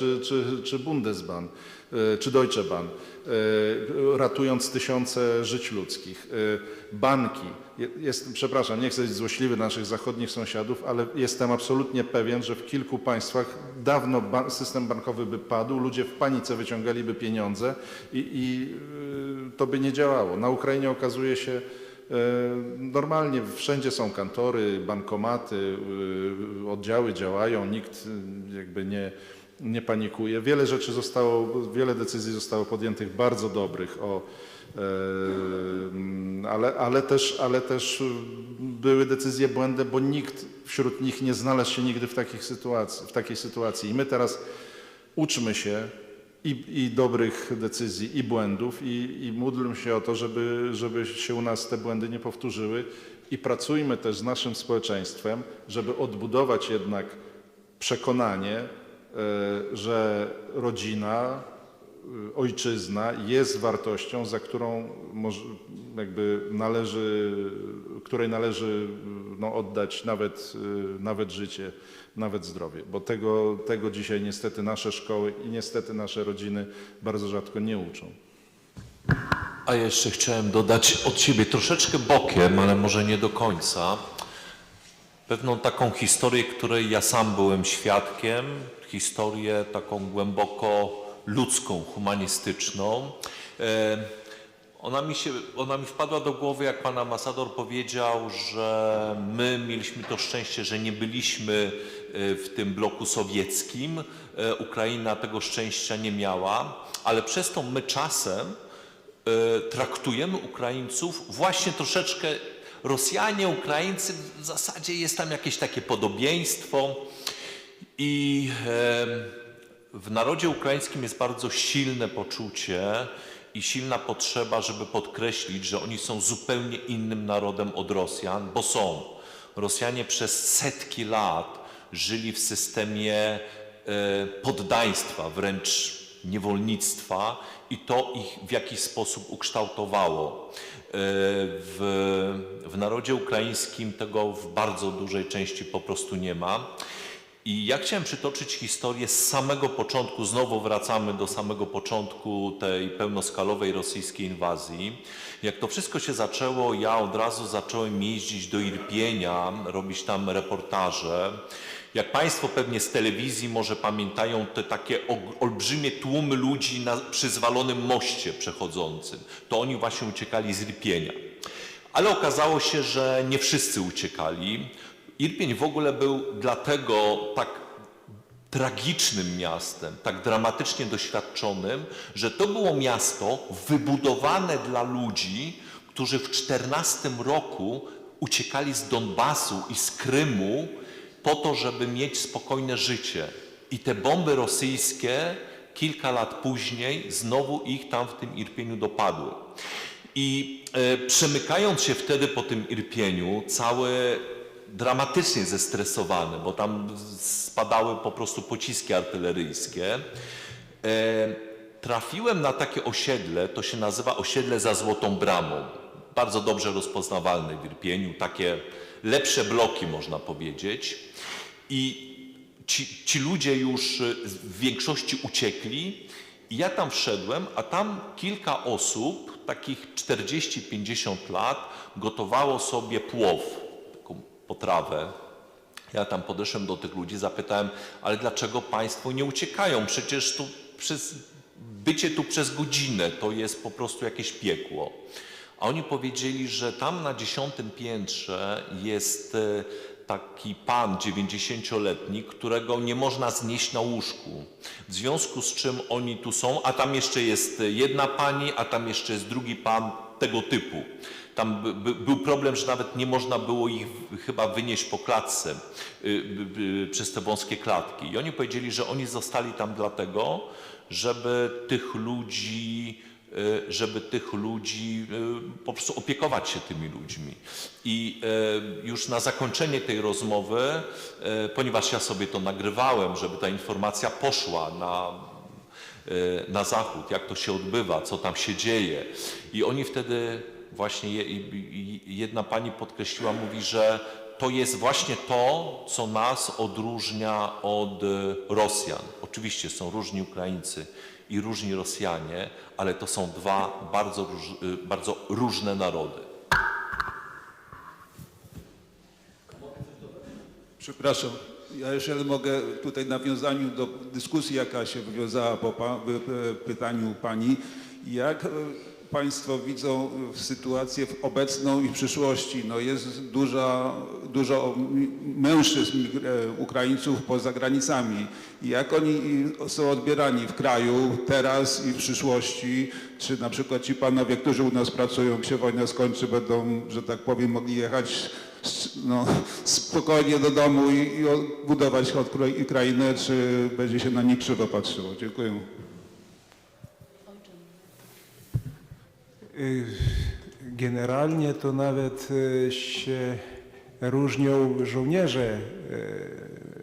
czy Bundesbahn, czy Deutsche Bahn, ratując tysiące żyć ludzkich. Banki. Przepraszam, nie chcę być złośliwy na naszych zachodnich sąsiadów, ale jestem absolutnie pewien, że w kilku państwach dawno system bankowy by padł, ludzie w panice wyciągaliby pieniądze i to by nie działało. Na Ukrainie okazuje się, normalnie wszędzie są kantory, bankomaty, oddziały działają, nikt jakby nie panikuje. Wiele decyzji zostało podjętych bardzo dobrych, ale też były decyzje błędne, bo nikt wśród nich nie znalazł się nigdy w takiej sytuacji. I my teraz uczmy się i dobrych decyzji, i błędów, i módlmy się o to, żeby się u nas te błędy nie powtórzyły, i pracujmy też z naszym społeczeństwem, żeby odbudować jednak przekonanie, że rodzina, ojczyzna jest wartością, za którą której należy oddać nawet życie, nawet zdrowie, bo tego dzisiaj niestety nasze szkoły i niestety nasze rodziny bardzo rzadko nie uczą. A jeszcze chciałem dodać od siebie troszeczkę bokiem, ale może nie do końca, pewną taką historię, której ja sam byłem świadkiem, historię taką głęboko ludzką, humanistyczną. Ona mi wpadła do głowy, jak pan ambasador powiedział, że my mieliśmy to szczęście, że nie byliśmy w tym bloku sowieckim. Ukraina tego szczęścia nie miała, ale przez to my czasem traktujemy Ukraińców właśnie troszeczkę, Rosjanie, Ukraińcy, w zasadzie jest tam jakieś takie podobieństwo i w narodzie ukraińskim jest bardzo silne poczucie i silna potrzeba, żeby podkreślić, że oni są zupełnie innym narodem od Rosjan, bo są. Rosjanie przez setki lat żyli w systemie poddaństwa, wręcz niewolnictwa i to ich w jakiś sposób ukształtowało. W narodzie ukraińskim tego w bardzo dużej części po prostu nie ma. I ja chciałem przytoczyć historię z samego początku, znowu wracamy do samego początku tej pełnoskalowej rosyjskiej inwazji. Jak to wszystko się zaczęło, ja od razu zacząłem jeździć do Irpienia, robić tam reportaże. Jak Państwo pewnie z telewizji może pamiętają te takie olbrzymie tłumy ludzi przy zwalonym moście przechodzącym, to oni właśnie uciekali z Irpienia. Ale okazało się, że nie wszyscy uciekali. Irpień w ogóle był dlatego tak tragicznym miastem, tak dramatycznie doświadczonym, że to było miasto wybudowane dla ludzi, którzy w 14 roku uciekali z Donbasu i z Krymu po to, żeby mieć spokojne życie. I te bomby rosyjskie kilka lat później znowu ich tam w tym Irpieniu dopadły. I przemykając się wtedy po tym Irpieniu, cały dramatycznie zestresowany, bo tam spadały po prostu pociski artyleryjskie, trafiłem na takie osiedle, to się nazywa osiedle za Złotą Bramą. Bardzo dobrze rozpoznawalne w Irpieniu, takie lepsze bloki można powiedzieć. I ci ludzie już w większości uciekli I ja tam wszedłem, a tam kilka osób, takich 40-50 lat, gotowało sobie płow, taką potrawę. Ja tam podeszłem do tych ludzi, zapytałem, ale dlaczego państwo nie uciekają? Przecież tu bycie tu przez godzinę to jest po prostu jakieś piekło. A oni powiedzieli, że tam na 10. piętrze jest taki pan 90-letni, którego nie można znieść na łóżku. W związku z czym oni tu są, a tam jeszcze jest jedna pani, a tam jeszcze jest drugi pan tego typu. Tam był problem, że nawet nie można było ich chyba wynieść po klatce przez te wąskie klatki. I oni powiedzieli, że oni zostali tam dlatego, żeby tych ludzi po prostu opiekować się tymi ludźmi. I już na zakończenie tej rozmowy, ponieważ ja sobie to nagrywałem, żeby ta informacja poszła na zachód, jak to się odbywa, co tam się dzieje. I oni wtedy właśnie, jedna pani podkreśliła, mówi, że to jest właśnie to, co nas odróżnia od Rosjan. Oczywiście są różni Ukraińcy i różni Rosjanie, ale to są dwa bardzo różne narody. Przepraszam, ja jeszcze mogę tutaj w nawiązaniu do dyskusji, jaka się wywiązała po pytaniu pani, jak państwo widzą sytuację obecną i w przyszłości? No jest dużo mężczyzn, Ukraińców poza granicami. Jak oni są odbierani w kraju teraz i w przyszłości? Czy na przykład ci panowie, którzy u nas pracują, jak się wojna skończy, będą, że tak powiem, mogli jechać spokojnie do domu i budować Ukrainę, czy będzie się na nich krzywo patrzyło? Dziękuję. Generalnie to nawet się różnią żołnierze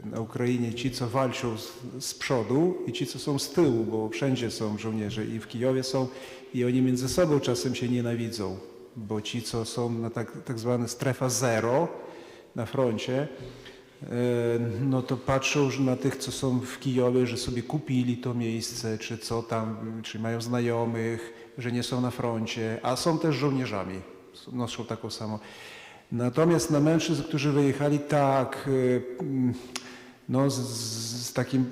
na Ukrainie, ci co walczą z przodu i ci co są z tyłu, bo wszędzie są żołnierze i w Kijowie są i oni między sobą czasem się nienawidzą, bo ci co są na tak zwana strefa zero na froncie, no to patrzą na tych, co są w Kijowie, że sobie kupili to miejsce, czy co tam, czy mają znajomych, że nie są na froncie, a są też żołnierzami, noszą taką samą. Natomiast na mężczyzn, którzy wyjechali tak, no z takim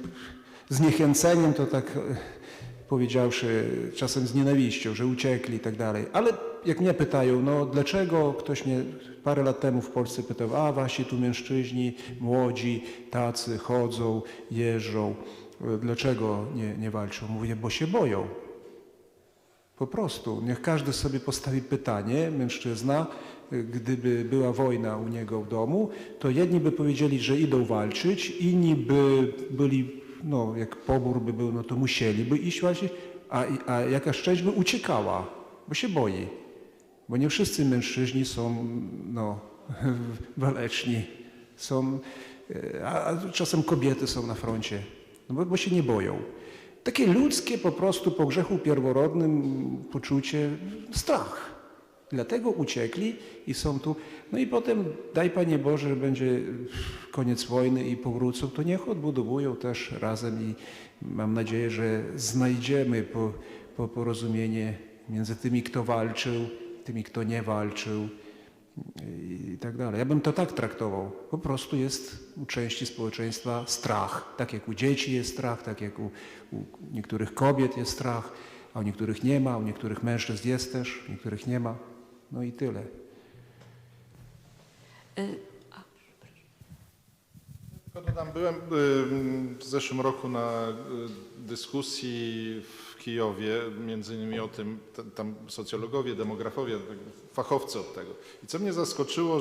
zniechęceniem, to tak powiedziawszy, czasem z nienawiścią, że uciekli i tak dalej. Ale jak mnie pytają, no dlaczego, ktoś mnie parę lat temu w Polsce pytał, a właśnie tu mężczyźni młodzi, tacy chodzą, jeżdżą, dlaczego nie walczą? Mówię, bo się boją. Po prostu, niech każdy sobie postawi pytanie, mężczyzna, gdyby była wojna u niego w domu, to jedni by powiedzieli, że idą walczyć, inni by byli, no jak pobór by był, no to musieliby iść walczyć, a jakaś część by uciekała, bo się boi. Bo nie wszyscy mężczyźni są, no, waleczni, a czasem kobiety są na froncie, no bo się nie boją. Takie ludzkie po prostu po grzechu pierworodnym poczucie, strach. Dlatego uciekli i są tu. No i potem, daj Panie Boże, że będzie koniec wojny i powrócą, to niech odbudowują też razem i mam nadzieję, że znajdziemy porozumienie między tymi, kto walczył, tymi, kto nie walczył i tak dalej. Ja bym to tak traktował. Po prostu jest u części społeczeństwa strach. Tak jak u dzieci jest strach, tak jak u niektórych kobiet jest strach, a u niektórych nie ma, u niektórych mężczyzn jest też, u niektórych nie ma. No i tyle. Dodam, byłem w zeszłym roku na dyskusji w Kijowie, między innymi o tym, tam socjologowie, demografowie, fachowcy od tego. I co mnie zaskoczyło,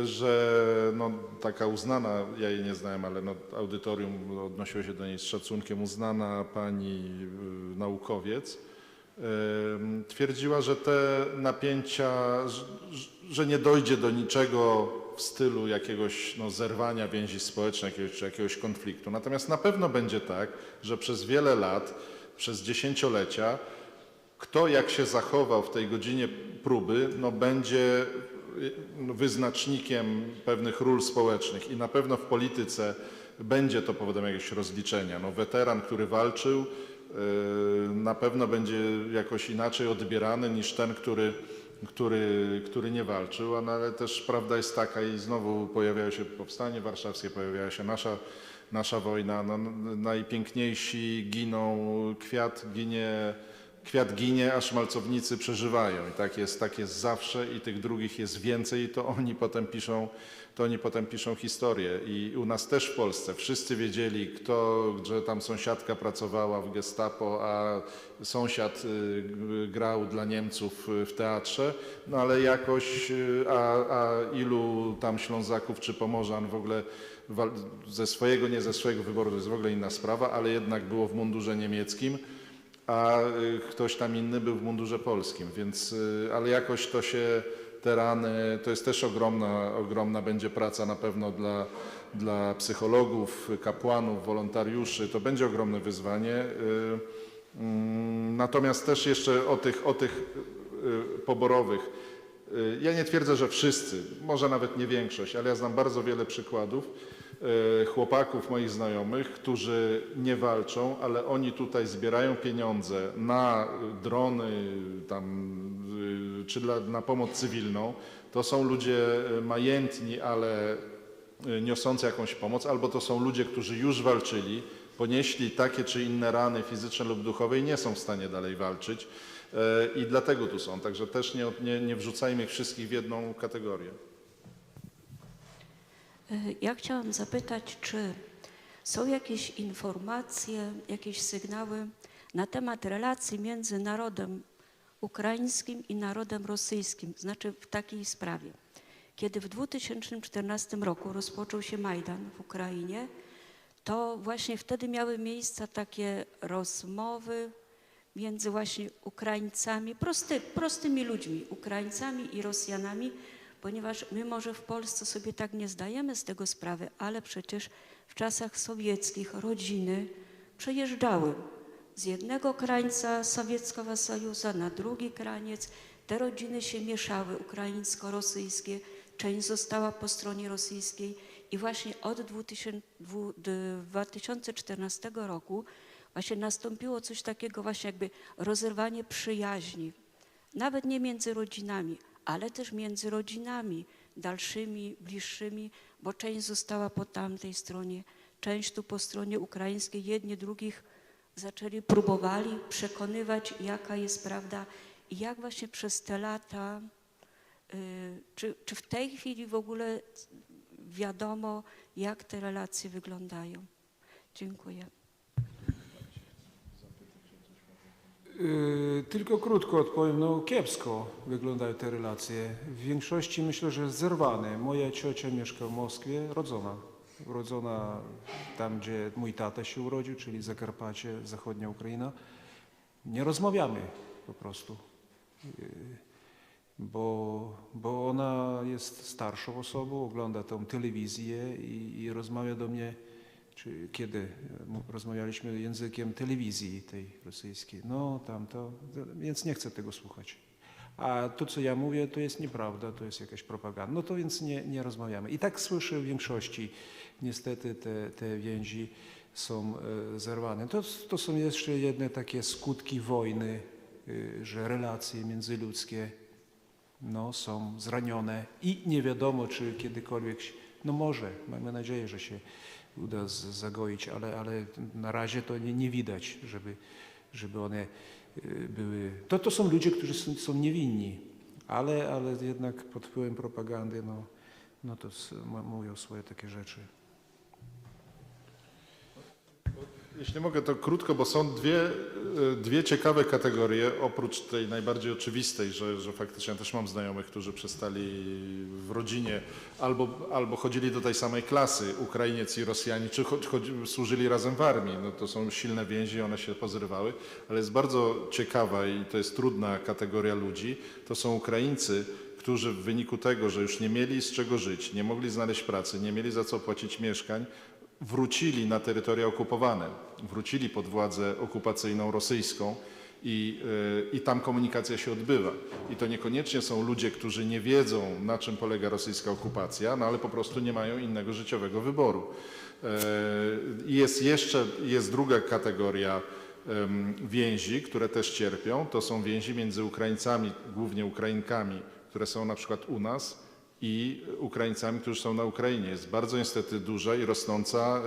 że no, taka uznana, ja jej nie znałem, ale no, audytorium odnosiło się do niej z szacunkiem, uznana pani naukowiec, twierdziła, że te napięcia, że nie dojdzie do niczego w stylu jakiegoś no, zerwania więzi społecznych czy jakiegoś konfliktu. Natomiast na pewno będzie tak, że przez wiele lat, przez dziesięciolecia, kto jak się zachował w tej godzinie próby, no, będzie wyznacznikiem pewnych ról społecznych i na pewno w polityce będzie to powodem jakiegoś rozliczenia. No, weteran, który walczył, na pewno będzie jakoś inaczej odbierany niż ten, który nie walczył, no ale też prawda jest taka i znowu pojawiało się powstanie warszawskie, pojawiała się nasza wojna, no, najpiękniejsi giną, kwiat ginie, a szmalcownicy przeżywają i tak jest zawsze i tych drugich jest więcej i to oni potem piszą historię. I u nas też w Polsce wszyscy wiedzieli, że tam sąsiadka pracowała w Gestapo, a sąsiad grał dla Niemców w teatrze, no ale jakoś, a ilu tam Ślązaków czy Pomorzan w ogóle ze swojego, nie ze swojego wyboru, to jest w ogóle inna sprawa, ale jednak było w mundurze niemieckim, a ktoś tam inny był w mundurze polskim, więc, ale jakoś to się, te rany, to jest też ogromna będzie praca na pewno dla psychologów, kapłanów, wolontariuszy, to będzie ogromne wyzwanie. Natomiast też jeszcze o tych poborowych, ja nie twierdzę, że wszyscy, może nawet nie większość, ale ja znam bardzo wiele przykładów chłopaków moich znajomych, którzy nie walczą, ale oni tutaj zbierają pieniądze na drony czy na pomoc cywilną. To są ludzie majętni, ale niosący jakąś pomoc, albo to są ludzie, którzy już walczyli, ponieśli takie czy inne rany fizyczne lub duchowe i nie są w stanie dalej walczyć i dlatego tu są. Także też nie wrzucajmy ich wszystkich w jedną kategorię. Ja chciałam zapytać, czy są jakieś informacje, jakieś sygnały na temat relacji między narodem ukraińskim i narodem rosyjskim, znaczy w takiej sprawie. Kiedy w 2014 roku rozpoczął się Majdan w Ukrainie, to właśnie wtedy miały miejsce takie rozmowy między właśnie Ukraińcami, prostymi ludźmi, Ukraińcami i Rosjanami, ponieważ my może w Polsce sobie tak nie zdajemy z tego sprawy, ale przecież w czasach sowieckich rodziny przejeżdżały z jednego krańca Sowieckiego Sojuszu na drugi kraniec. Te rodziny się mieszały, ukraińsko-rosyjskie, część została po stronie rosyjskiej i właśnie od 2014 roku właśnie nastąpiło coś takiego właśnie jakby rozerwanie przyjaźni, nawet nie między rodzinami, ale też między rodzinami dalszymi, bliższymi, bo część została po tamtej stronie, część tu po stronie ukraińskiej, jedni drugich próbowali przekonywać, jaka jest prawda i jak właśnie przez te lata, czy w tej chwili w ogóle wiadomo, jak te relacje wyglądają. Dziękuję. Tylko krótko odpowiem, no kiepsko wyglądają te relacje. W większości myślę, że zerwane. Moja ciocia mieszka w Moskwie, urodzona tam, gdzie mój tata się urodził, czyli Zakarpacie, zachodnia Ukraina. Nie rozmawiamy po prostu, bo ona jest starszą osobą, ogląda tą telewizję i rozmawia do mnie, czy kiedy rozmawialiśmy językiem telewizji tej rosyjskiej, no tamto, więc nie chcę tego słuchać. A to, co ja mówię, to jest nieprawda, to jest jakaś propaganda, no to więc nie rozmawiamy. I tak słyszę w większości, niestety te więzi są zerwane. To są jeszcze jedne takie skutki wojny, że relacje międzyludzkie no, są zranione i nie wiadomo, czy kiedykolwiek, no może, mamy nadzieję, że się uda zagoić, ale na razie to nie widać, żeby one były. To są ludzie, którzy są niewinni, ale jednak pod wpływem propagandy no to mówią swoje takie rzeczy. Jeśli mogę, to krótko, bo są dwie ciekawe kategorie, oprócz tej najbardziej oczywistej, że faktycznie ja też mam znajomych, którzy przestali w rodzinie albo chodzili do tej samej klasy, Ukrainiec i Rosjanie, czy służyli razem w armii. No to są silne więzi, one się pozrywały, ale jest bardzo ciekawa i to jest trudna kategoria ludzi, to są Ukraińcy, którzy w wyniku tego, że już nie mieli z czego żyć, nie mogli znaleźć pracy, nie mieli za co płacić mieszkań, wrócili na terytoria okupowane, wrócili pod władzę okupacyjną rosyjską i tam komunikacja się odbywa. I to niekoniecznie są ludzie, którzy nie wiedzą, na czym polega rosyjska okupacja, no ale po prostu nie mają innego życiowego wyboru. Jest druga kategoria więzi, które też cierpią. To są więzi między Ukraińcami, głównie Ukrainkami, które są na przykład u nas, i Ukraińcami, którzy są na Ukrainie. Jest bardzo niestety duża i rosnąca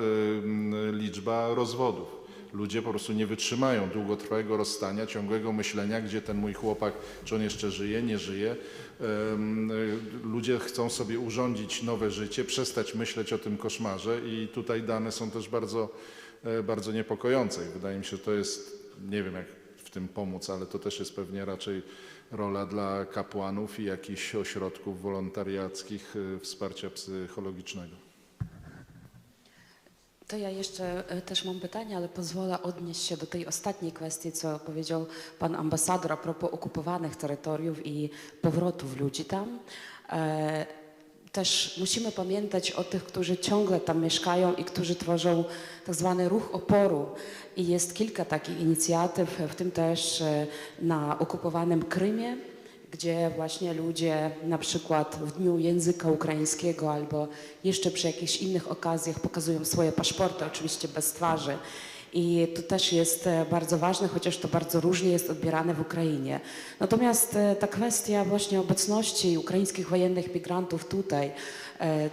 liczba rozwodów. Ludzie po prostu nie wytrzymają długotrwałego rozstania, ciągłego myślenia, gdzie ten mój chłopak, czy on jeszcze żyje, nie żyje. Ludzie chcą sobie urządzić nowe życie, przestać myśleć o tym koszmarze i tutaj dane są też bardzo, bardzo niepokojące. Wydaje mi się, że to jest, nie wiem jak w tym pomóc, ale to też jest pewnie raczej rola dla kapłanów i jakichś ośrodków wolontariackich wsparcia psychologicznego. To ja jeszcze też mam pytanie, ale pozwolę odnieść się do tej ostatniej kwestii, co powiedział pan ambasador a propos okupowanych terytoriów i powrotów ludzi tam. Też musimy pamiętać o tych, którzy ciągle tam mieszkają i którzy tworzą tak zwany ruch oporu. I jest kilka takich inicjatyw, w tym też na okupowanym Krymie, gdzie właśnie ludzie na przykład w Dniu Języka Ukraińskiego albo jeszcze przy jakichś innych okazjach pokazują swoje paszporty, oczywiście bez twarzy. I to też jest bardzo ważne, chociaż to bardzo różnie jest odbierane w Ukrainie. Natomiast ta kwestia właśnie obecności ukraińskich wojennych migrantów tutaj,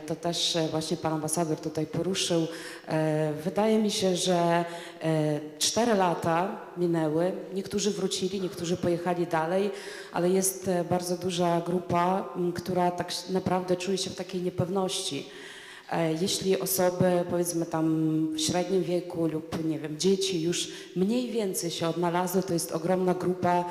to też właśnie pan ambasador tutaj poruszył. Wydaje mi się, że 4 lata minęły, niektórzy wrócili, niektórzy pojechali dalej, ale jest bardzo duża grupa, która tak naprawdę czuje się w takiej niepewności. Jeśli osoby, powiedzmy tam w średnim wieku lub nie wiem, dzieci już mniej więcej się odnalazły, to jest ogromna grupa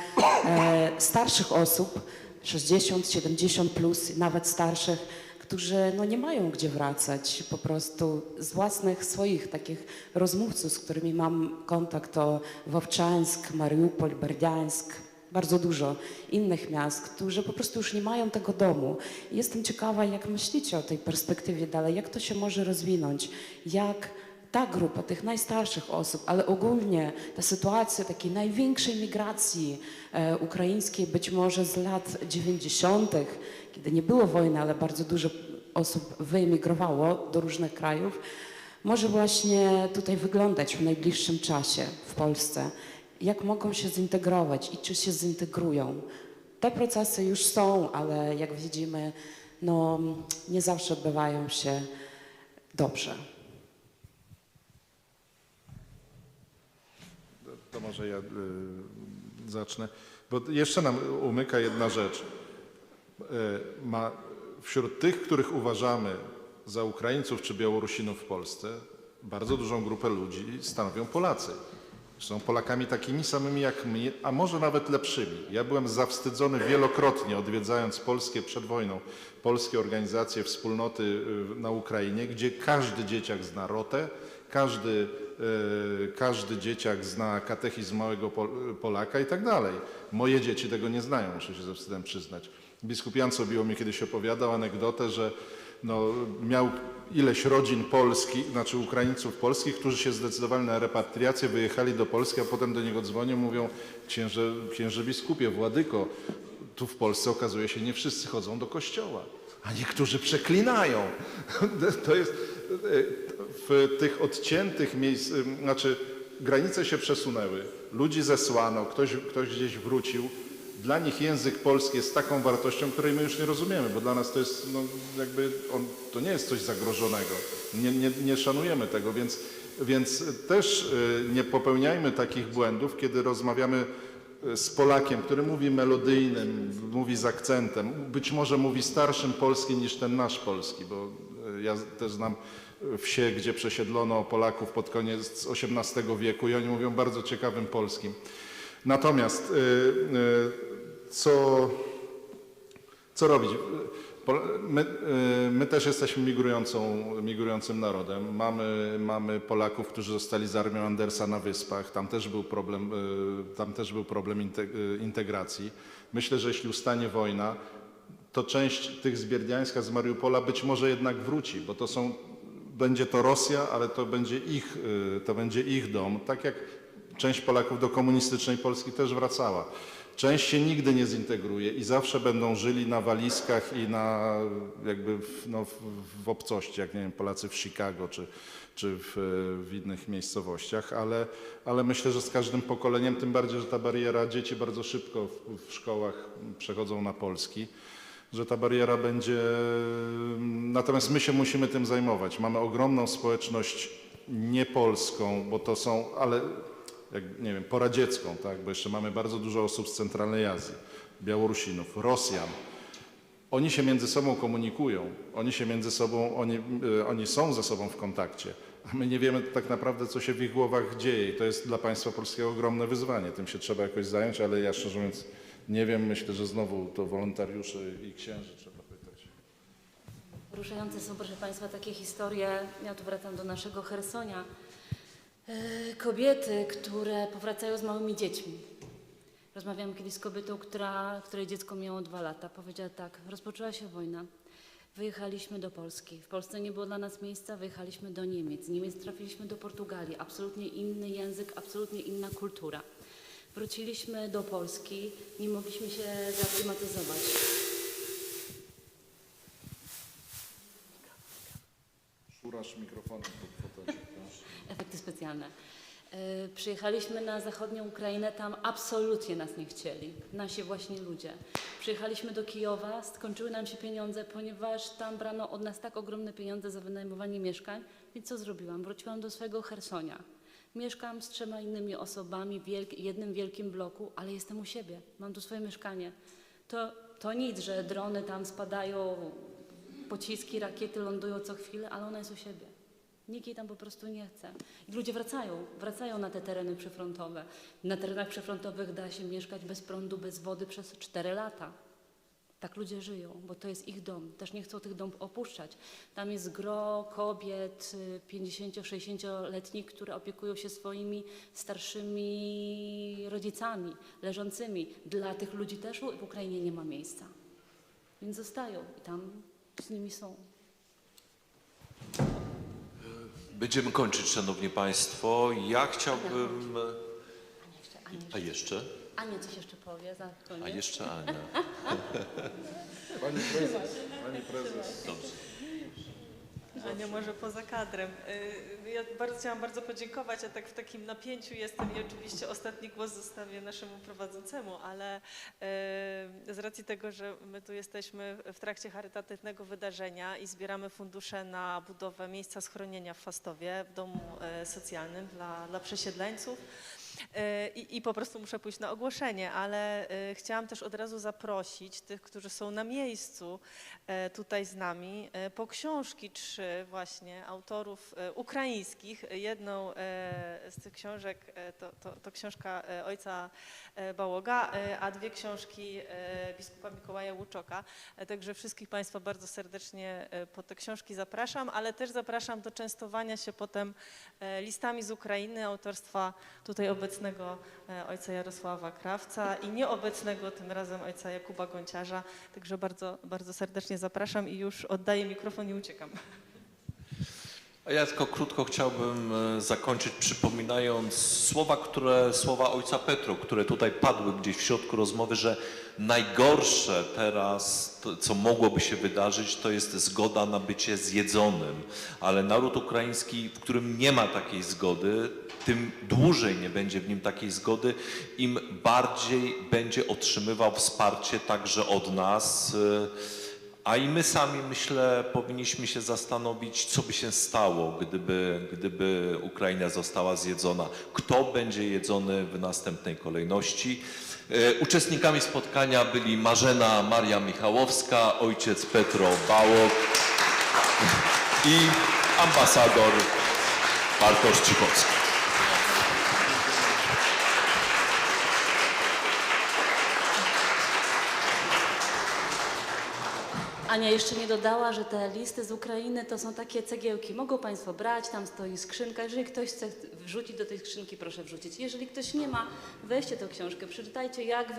starszych osób, 60, 70 plus, nawet starszych, którzy no, nie mają gdzie wracać. Po prostu z własnych swoich takich rozmówców, z którymi mam kontakt, to Wowczańsk, Mariupol, Berdiańsk, bardzo dużo innych miast, którzy po prostu już nie mają tego domu. I jestem ciekawa, jak myślicie o tej perspektywie dalej, jak to się może rozwinąć, jak ta grupa tych najstarszych osób, ale ogólnie ta sytuacja takiej największej migracji ukraińskiej, być może z lat 90., kiedy nie było wojny, ale bardzo dużo osób wyemigrowało do różnych krajów, może właśnie tutaj wyglądać w najbliższym czasie w Polsce. Jak mogą się zintegrować i czy się zintegrują. Te procesy już są, ale jak widzimy, no, nie zawsze odbywają się dobrze. To może ja zacznę, bo jeszcze nam umyka jedna rzecz. Wśród tych, których uważamy za Ukraińców czy Białorusinów w Polsce, bardzo dużą grupę ludzi stanowią Polacy. Są Polakami takimi samymi jak my, a może nawet lepszymi. Ja byłem zawstydzony wielokrotnie, odwiedzając polskie przed wojną, polskie organizacje, wspólnoty na Ukrainie, gdzie każdy dzieciak zna rotę, każdy dzieciak zna katechizm małego Polaka i tak dalej. Moje dzieci tego nie znają, muszę się ze wstydem przyznać. Biskup Jan Sobieło kiedyś opowiadał anegdotę, że no, miał ileś rodzin polskich, znaczy Ukraińców polskich, którzy się zdecydowali na repatriację, wyjechali do Polski, a potem do niego dzwonią, mówią: księże biskupie, władyko, tu w Polsce okazuje się, nie wszyscy chodzą do kościoła, a niektórzy przeklinają. To jest w tych odciętych miejsc, znaczy granice się przesunęły, ludzi zesłano, ktoś gdzieś wrócił. Dla nich język polski jest taką wartością, której my już nie rozumiemy, bo dla nas to jest, no, jakby to nie jest coś zagrożonego. Nie szanujemy tego, więc też nie popełniajmy takich błędów, kiedy rozmawiamy z Polakiem, który mówi melodyjnym, mówi z akcentem, być może mówi starszym polski niż ten nasz polski, bo ja też znam wsie, gdzie przesiedlono Polaków pod koniec XVIII wieku i oni mówią bardzo ciekawym polskim. Natomiast co robić? My też jesteśmy migrującym narodem. Mamy Polaków, którzy zostali z armią Andersa na Wyspach. Tam też był problem integracji. Myślę, że jeśli ustanie wojna, to część tych z Bierdiańska, z Mariupola być może jednak wróci, bo będzie to Rosja, ale to będzie ich dom. Tak jak część Polaków do komunistycznej Polski też wracała. Część się nigdy nie zintegruje i zawsze będą żyli na walizkach i na jakby w obcości, jak nie wiem, Polacy w Chicago czy w innych miejscowościach, ale myślę, że z każdym pokoleniem, tym bardziej, że ta bariera, dzieci bardzo szybko w szkołach przechodzą na polski, że ta bariera będzie, natomiast my się musimy tym zajmować. Mamy ogromną społeczność niepolską, bo to są, ale jak, nie wiem, poradziecką, tak? Bo jeszcze mamy bardzo dużo osób z centralnej Azji, Białorusinów, Rosjan. Oni się między sobą komunikują, oni się między sobą, oni są ze sobą w kontakcie, a my nie wiemy tak naprawdę, co się w ich głowach dzieje i to jest dla państwa polskiego ogromne wyzwanie. Tym się trzeba jakoś zająć, ale ja szczerze mówiąc nie wiem, myślę, że znowu to wolontariuszy i księży trzeba pytać. Poruszające są, proszę Państwa, takie historie, ja tu wracam do naszego Chersonia, kobiety, które powracają z małymi dziećmi. Rozmawiałam kiedyś z kobietą, której dziecko miało 2 lata. Powiedziała tak, rozpoczęła się wojna, wyjechaliśmy do Polski. W Polsce nie było dla nas miejsca, wyjechaliśmy do Niemiec. Z Niemiec trafiliśmy do Portugalii, absolutnie inny język, absolutnie inna kultura. Wróciliśmy do Polski, nie mogliśmy się zaklimatyzować. Szurasz mikrofonem pod fotelu. Efekty specjalne. Przyjechaliśmy na zachodnią Ukrainę, tam absolutnie nas nie chcieli, nasi właśnie ludzie. Przyjechaliśmy do Kijowa, skończyły nam się pieniądze, ponieważ tam brano od nas tak ogromne pieniądze za wynajmowanie mieszkań, więc co zrobiłam? Wróciłam do swojego Chersonia. Mieszkam z 3 innymi osobami w jednym wielkim bloku, ale jestem u siebie, mam tu swoje mieszkanie. To nic, że drony tam spadają, pociski, rakiety lądują co chwilę, ale ona jest u siebie. Nikt jej tam po prostu nie chce. I ludzie wracają na te tereny przyfrontowe. Na terenach przyfrontowych da się mieszkać bez prądu, bez wody przez 4 lata. Tak ludzie żyją, bo to jest ich dom. Też nie chcą tych domów opuszczać. Tam jest gro kobiet 50-60-letnich, które opiekują się swoimi starszymi rodzicami, leżącymi. Dla tych ludzi też w Ukrainie nie ma miejsca. Więc zostają i tam z nimi są. Będziemy kończyć, Szanowni Państwo. Ja chciałbym... A jeszcze? Ania coś jeszcze powie za koniec. A jeszcze Ania. Pani prezes. Dobrze. Ania może poza kadrem. Ja chciałam bardzo podziękować, a tak w takim napięciu jestem i oczywiście ostatni głos zostawię naszemu prowadzącemu, ale z racji tego, że my tu jesteśmy w trakcie charytatywnego wydarzenia i zbieramy fundusze na budowę miejsca schronienia w Fastowie, w domu socjalnym dla przesiedleńców, i po prostu muszę pójść na ogłoszenie, ale chciałam też od razu zaprosić tych, którzy są na miejscu tutaj z nami, po książki 3 właśnie autorów ukraińskich. Jedną z tych książek to książka ojca Bałoga, a 2 książki biskupa Mikołaja Łuczoka. Także wszystkich Państwa bardzo serdecznie po te książki zapraszam, ale też zapraszam do częstowania się potem listami z Ukrainy autorstwa tutaj obecnego ojca Jarosława Krawca i nieobecnego tym razem ojca Jakuba Gonciarza. Także bardzo, bardzo serdecznie zapraszam i już oddaję mikrofon i uciekam. A ja tylko krótko chciałbym zakończyć, przypominając słowa ojca Petro, które tutaj padły gdzieś w środku rozmowy, że najgorsze teraz, co mogłoby się wydarzyć, to jest zgoda na bycie zjedzonym. Ale naród ukraiński, w którym nie ma takiej zgody, tym dłużej nie będzie w nim takiej zgody, im bardziej będzie otrzymywał wsparcie także od nas. A i my sami, myślę, powinniśmy się zastanowić, co by się stało, gdyby Ukraina została zjedzona. Kto będzie jedzony w następnej kolejności. Uczestnikami spotkania byli Marzena Maria Michałowska, ojciec Petro Bałok i ambasador Bartosz Cichocki. Ania jeszcze nie dodała, że te listy z Ukrainy to są takie cegiełki. Mogą Państwo brać, tam stoi skrzynka. Jeżeli ktoś chce wrzucić do tej skrzynki, proszę wrzucić. Jeżeli ktoś nie ma, weźcie tę książkę, przeczytajcie, jak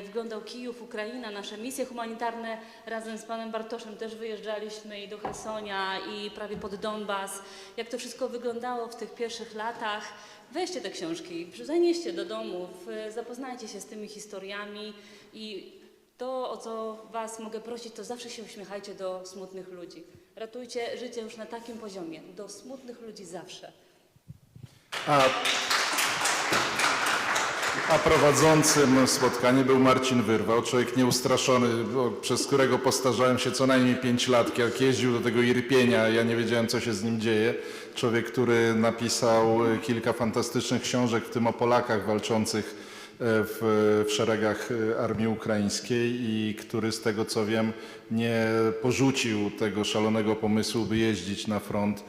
wyglądał Kijów, Ukraina, nasze misje humanitarne. Razem z panem Bartoszem też wyjeżdżaliśmy i do Chersonia, i prawie pod Donbas. Jak to wszystko wyglądało w tych pierwszych latach. weźcie te książki, zanieście do domów, zapoznajcie się z tymi historiami i to, o co Was mogę prosić, to zawsze się uśmiechajcie do smutnych ludzi. Ratujcie życie już na takim poziomie, do smutnych ludzi zawsze. A prowadzącym spotkanie był Marcin Wyrwał, człowiek nieustraszony, przez którego postarzałem się co najmniej 5 lat, jak jeździł do tego Irpienia, ja nie wiedziałem, co się z nim dzieje. Człowiek, który napisał kilka fantastycznych książek, w tym o Polakach walczących w szeregach armii ukraińskiej i który, z tego co wiem, nie porzucił tego szalonego pomysłu, by jeździć na front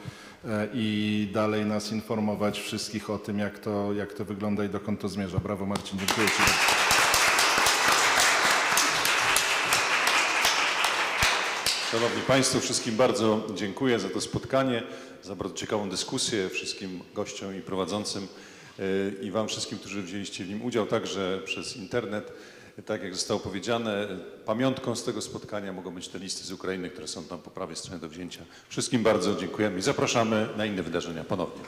i dalej nas informować wszystkich o tym, jak to wygląda i dokąd to zmierza. Brawo, Marcin, dziękuję Ci bardzo. Szanowni Państwo, wszystkim bardzo dziękuję za to spotkanie, za bardzo ciekawą dyskusję, wszystkim gościom i prowadzącym i Wam wszystkim, którzy wzięliście w nim udział, także przez internet. Tak jak zostało powiedziane, pamiątką z tego spotkania mogą być te listy z Ukrainy, które są tam po prawej stronie do wzięcia. Wszystkim bardzo dziękujemy i zapraszamy na inne wydarzenia ponownie.